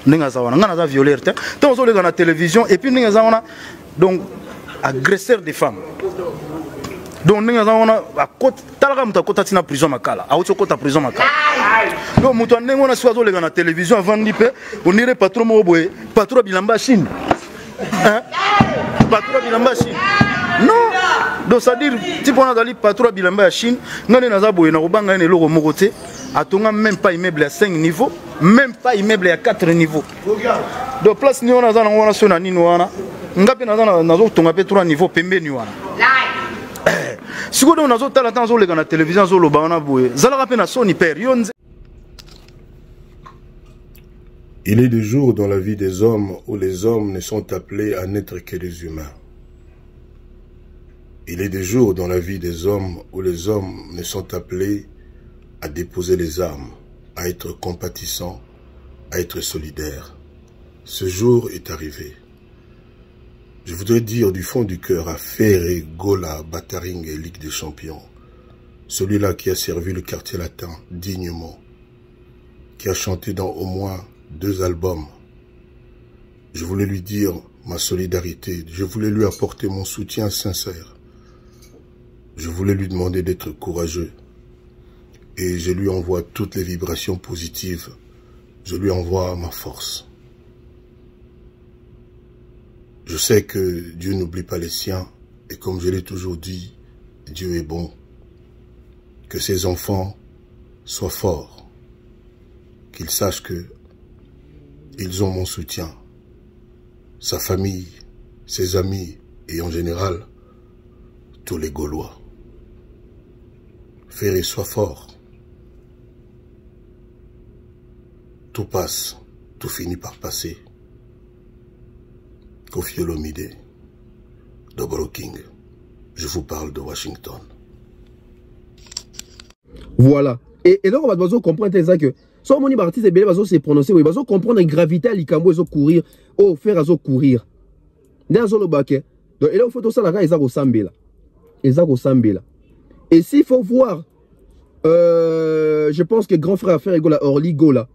[SPEAKER 3] Ndenge za wana ngana za violeur te. Tant on le na télévision et puis ndenge za wana donc agresseur des femmes. Donc ndenge za wana talaka muta kota tina prison makala. Auto kota prison makala. Donc muto ndenge wana swazo le na télévision avant ndipe on dirait patron mo boye patron bilamba Chine. Hein? Patron bilamba Chine. Non. Donc ça dire type on a dali patron bilamba ya Chine ngane naza boye na kobanga ne loko moko te atonga même pas immeuble à 5 niveaux, même pas immeuble à 4 niveaux. Donc place ni on a na wana so na nini wana ngapi naza nazo tonga pe 3 niveaux pembeni wana. Sikodo nazo tala tanzo le na télévision zo lo ba wana boye zala ka pe na Sony père yonze.
[SPEAKER 4] Il est des jours dans la vie des hommes où les hommes ne sont appelés à n'être que des humains. Il est des jours dans la vie des hommes où les hommes ne sont appelés à déposer les armes, à être compatissants, à être solidaires. Ce jour est arrivé. Je voudrais dire du fond du cœur à Ferré, Gola, Bataring et Ligue des Champions, celui-là qui a servi le quartier latin dignement, qui a chanté dans au moins 2 albums. Je voulais lui dire ma solidarité, je voulais lui apporter mon soutien sincère. Je voulais lui demander d'être courageux. Et je lui envoie toutes les vibrations positives. Je lui envoie ma force. Je sais que Dieu n'oublie pas les siens. Et comme je l'ai toujours dit, Dieu est bon. Que ses enfants soient forts. Qu'ils sachent que ils ont mon soutien. Sa famille, ses amis et en général, tous les Gaulois. Ferré, sois fort. Tout passe, tout finit par passer. Koffi Olomide, Dobro King, je vous parle de Washington.
[SPEAKER 1] Voilà. Et donc on va comprendre ça que soit mon artiste est bien, se prononcer, on va comprendre la gravité à l'ikambo, ils courir, oh faire à courir. Dans le baquet. Donc et là il faut tout ça là, ils ont sambela. Ils ont sambela. Et s'il faut voir, je pense que grand frère a fait Gola Orly Gola,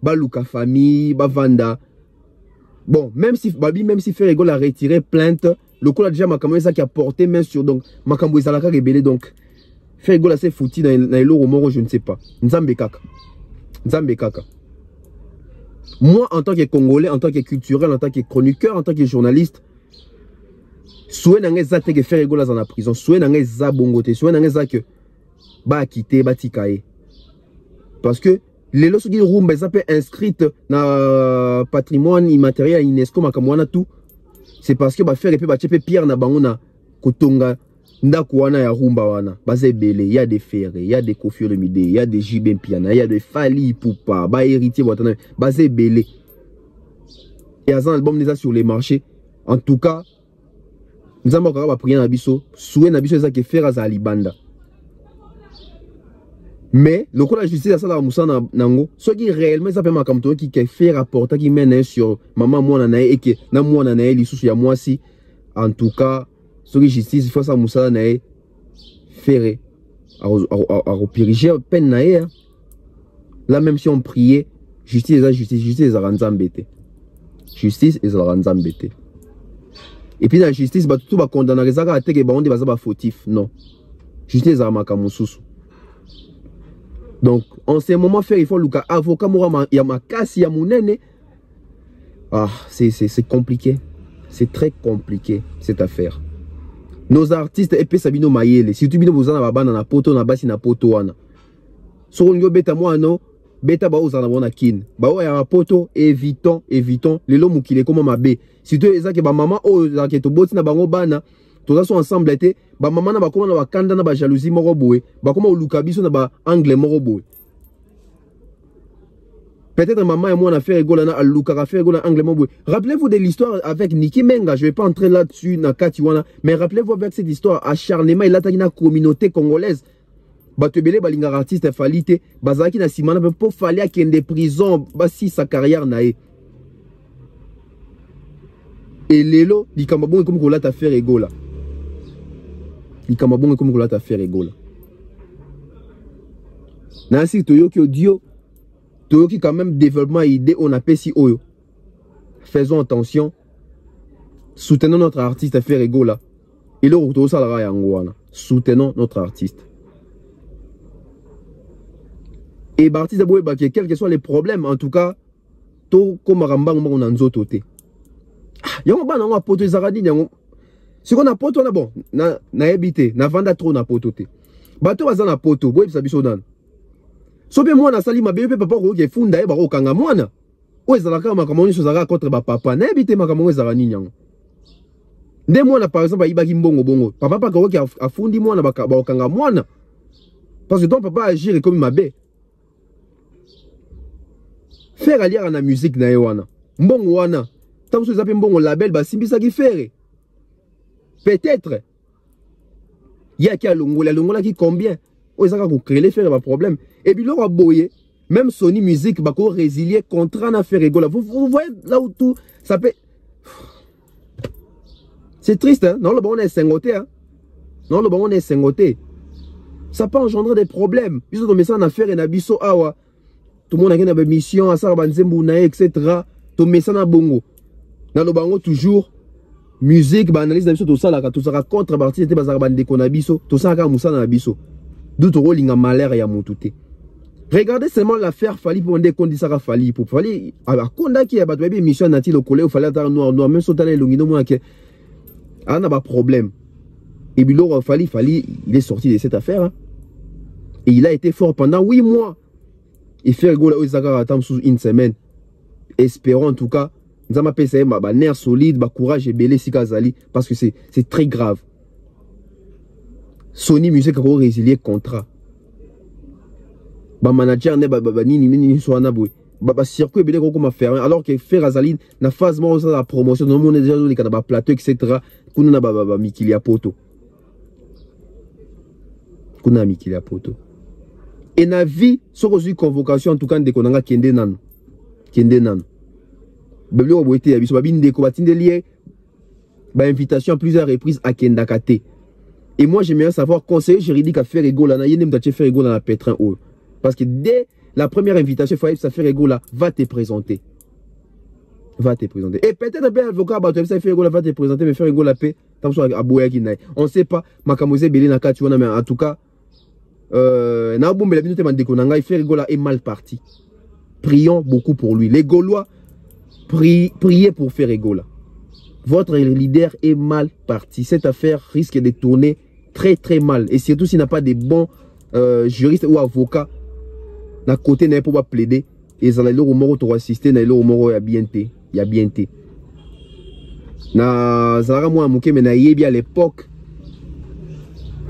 [SPEAKER 1] Baluka famille, Bavanda. Bon, même si Babi, même si Frère Gola a retiré plainte, le coup a déjà Makambo ça qui a porté main sur donc Makambo Zalaka rebellé donc Frère Gola s'est foutu dans le Romoro, je ne sais pas. Nzambe Kaka. Nzambe Kaka. Moi, en tant que Congolais, en tant que culturel, en tant que chroniqueur, en tant que journaliste, souhait n'a pas que Frère Gola dans la prison, souhait n'a pas bongoté, souhait n'a pas que ba quitter ba tikaye. Parce que les lois qui rumba ça peut inscrite dans patrimoine immatériel UNESCO makamwana tout. C'est parce que ba faire et puis ba chepe pierre na bangona kotonga ndako wana ya rumba wana. Bazé belé, il y a des Ferré, il y a des Koffi Olomide, il y a des JB Mpiana, il y a des Fally Ipupa, ba héritier watana, bazé belé. Et un album déjà sur les marchés. En tout cas, nous avons encore prier na biso, souhait na biso ça que faire à Libanda. Mais le coup de la justice à ça la moussa nango, ce qui réellement ça peut m'accompagner qui fait rapporter qui mène sur maman moi nanae et que na moi nanae li sous ya moi si en tout cas ce qui justice il faut ça moussa nanae faire à repiriger peine nae là même si on priait justice les a rendu embêté justice les a rendu embêté et puis la justice bah tout va condamner ça à te que bah on dit bah ça fautif non justice les a makamususu. Donc, en ce moment, faire il faut Luka avocat moura ya makasi ya munene. Ah, c'est compliqué. C'est très compliqué cette affaire. Nos artistes et Sabino Mayele, si tu bino bozana babana na poto na basi na poto wana. So ngo beta moi no, beta ba ozana bona kin. Ba o ya poto évitons lelo mukile comme mabe. Si tu ezake ba maman o zake to boti na bango bana, toza so ensemble été, ba maman na ba koma na ba kanda na ba jalousie moko boye, ba koma oluka biso na ba angle moko boye. Peut-être maman et moi on a fait rigoler na aluka a fait rigoler angle moko boye. Rappelez-vous de l'histoire avec Niki Menga, je vais pas entrer là-dessus na Katiwana, mais rappelez-vous avec cette histoire acharnement il attaque na communauté congolaise. Batebele balinga artiste falite, bazaki na simana pour fallait qu'il des prison, basi sa carrière nae. Et lelo, di kamabongo comme qu'on l'a ta fait rigoler. Di kamabongo comme qu'on l'a ta fait rigoler. Nansi toyoki audio, toyoki quand même développement idée on appelle si oyo. Faisons attention. Soutenons notre artiste à faire rigoler. Et le retour ça la yangoana. Soutenons notre artiste. Et artiste d'abord quels que soient les problèmes en tout cas, to comme rambang on en zototé. Yango ba na poto zaradi yango. Si on a poto na bon, na habité, na vanda trop na poto te. Bato baza na poto, boye biso dan. So be mwana sali mabe pe papa ko ke funda e ba ko kanga mwana. O ezalaka makamoni so zaka contre ba papa, na habité makamoni ezala nini yango. Nde mwana par exemple ibaki bongo, papa pa ko ke afundi mwana ba kanga mwana. Parce que ton papa agir comme mabe. Faire allier na musique na wana. Mbongo wana. Tant que vous avez un bon label, bah simbisa qui fait. Peut-être. Il y a qui a l'ongola qui combien. Oh, ça va créer les faire, pas problème. Et puis là, boyer, même Sony Music, bah qu'on résilier contrat à faire rigoler. Vous voyez là où tout ça peut. C'est triste, hein. Non, le bon on est singoté, hein. Non, le bon on est singoté. Ça peut engendrer des problèmes. Puis on met ça en affaire et nabiso awa. Tout le monde a une mission, à ça, etc. Tout met ça dans bongo. Dans le bango toujours musique, analyse na biso tout ça là, tout ça contrepartie était bazar bande ko na biso, tout ça ka musa na biso. D'où to rolinga malheur ya mututé. Regardez seulement l'affaire Fali pour ndé kondi ça Fali pour Fali a konda ki ya ba to mission nati le collé au fallait tar noir même so tala longino mo ke ana ba problème. Et bilo Fali il est sorti de cette affaire hein. Et il a été fort pendant 8 mois. Il fait rigoler aux Zakara attendre sous une semaine. Espérons en tout cas Nzama PCM, bah, nerf solide, bah, courage et belé si Kazali, parce que c'est très grave. Sony Music a résilié contrat. Bah, manager ne bah, ni soit naboué. Bah, circuit belé comme faire. Alors que faire Azali, na phase moi la promotion, non mon déjà les canaba plateau, etc. Kuna bah, Mikilia Poto. Kuna Mikilia Poto. Et na vie, sur une convocation, en tout cas, de Konanga Kende Nan. Beblo boité ya biso babinde ko batinde lié ba invitation à plusieurs reprises à Kendakate. Et moi j'aimerais savoir conseiller juridique à faire rigoler na yene mtache faire rigoler na Pétrin haut parce que dès la première invitation il faut ça faire rigoler va te présenter. Et peut-être bien avocat ba ça faire rigoler va te présenter mais faire rigoler paix tant so aboya ki na. On sait pas makamoze belé na kati wana mais en tout cas na bombe la binote mandeko na ngai faire rigoler est mal parti. Prions beaucoup pour lui. Les Gaulois priez pour faire rigoler. Votre leader est mal parti. Cette affaire risque de tourner très très mal. Et surtout s'il n'a pas de bons juristes ou avocats, d'un côté n'a pas plaider. Et ça le moro to assister, na le moro ya bienté, ya bienté. Na zara moi muke mais na yebi à l'époque.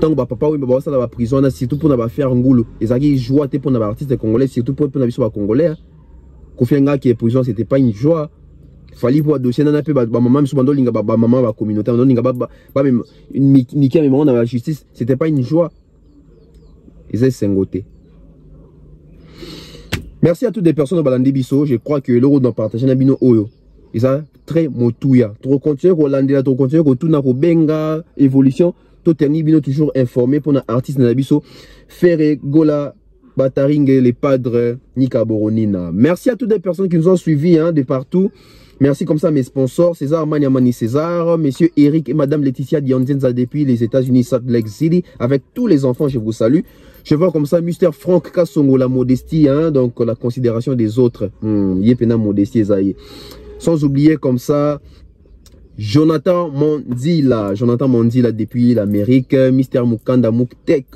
[SPEAKER 1] Tant que papa oui bah ça dans la prison, surtout pour na faire ngulu. Et ça qui joie pour na artiste congolais, surtout pour na biso congolais. Kofianga qui est prison, c'était pas une joie. Fallait pour dossier na pe ba maman so bando linga ba maman ba communauté bando linga ba même une nikia mais dans la justice, c'était pas une joie. Ils étaient singoté. Merci à toutes les personnes au Balandi Bisso, je crois que l'euro dans partager na bino oyo. Ils sont très motuya. Trop continuer ko landela, trop continuer ko tuna ko benga évolution, tout terni bino toujours informé pour na artiste na biso. Faire gola Bataringue, les padres, Nika Boronina. Merci à toutes les personnes qui nous ont suivis hein, de partout. Merci comme ça à mes sponsors, César Maniamani César, messieurs Eric et madame Laetitia Dianzenza depuis les États-Unis, Salt Lake City, avec tous les enfants, je vous salue. Je vois comme ça Mr. Franck Kassongo, la modestie, hein, donc la considération des autres. Yepena modestie, Zaïe. Sans oublier comme ça, Jonathan Mondila depuis l'Amérique, Mr. Mukanda Muktek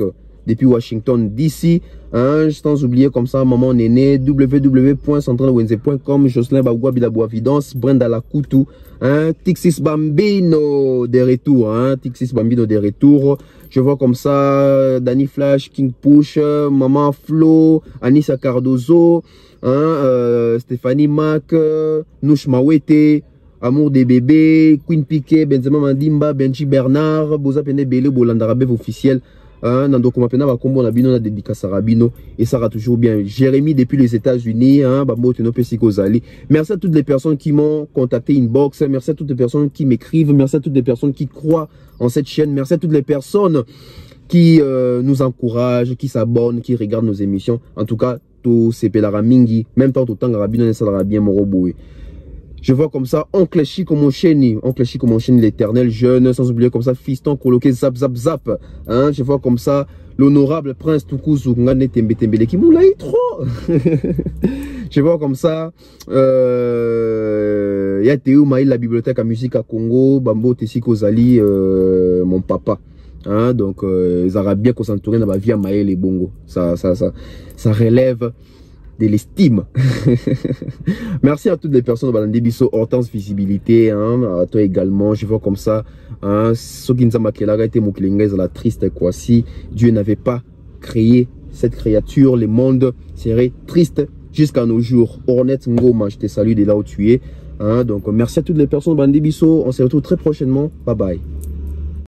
[SPEAKER 1] depuis Washington DC, hein, sans oublier comme ça maman néné, www.centralwenze.com, Jocelyn Bagua Bilaboavidance, Brenda Lakutu, hein, Tixis Bambino des retours, hein, Tixis Bambino des retours. Je vois comme ça Danny Flash, King Push, Maman Flo, Anissa Cardozo, hein, Stéphanie Mac, Nouch Mawete, Amour des bébés, Queen Piquet, Benzema Mandimba, Benji Bernard, Boza Pene Bele, Bolandarabev officiel. Nando Komapena va combo na bino na dédicace Rabino et ça va toujours bien. Jérémy depuis les États-Unis, hein, Bambo Tenope Sikozali. Merci à toutes les personnes qui m'ont contacté inbox, merci à toutes les personnes qui m'écrivent, merci à toutes les personnes qui croient en cette chaîne, merci à toutes les personnes qui nous encouragent, qui s'abonnent, qui regardent nos émissions. En tout cas, tout c'est pelara mingi, même temps tout temps Rabino ne sera bien moroboué. Je vois comme ça Oncle Chico mon chéni l'éternel jeune, sans oublier comme ça Fiston coloqué zap zap zap, hein, je vois comme ça l'honorable prince Tukuzu Ngane Tembe Tembele qui moulaï trop. Je vois comme ça Yateu Maïl la bibliothèque à musique à Congo, Bambo Tessiko Zali, mon papa. Hein, donc ils auraient bien concentré dans ma vie à Maël et Bongo, ça relève de l'estime. Merci à toutes les personnes de Balandi Bisso, Hortense Visibilité, hein, à toi également. Je vois comme ça, hein, Soginza Makelara était Mokilingaise, la triste quoi. Si Dieu n'avait pas créé cette créature, le monde serait triste jusqu'à nos jours. Ornette Ngoma, je te salue de là où tu es. Hein, donc merci à toutes les personnes de Balandi Bisso. On se retrouve très prochainement. Bye bye.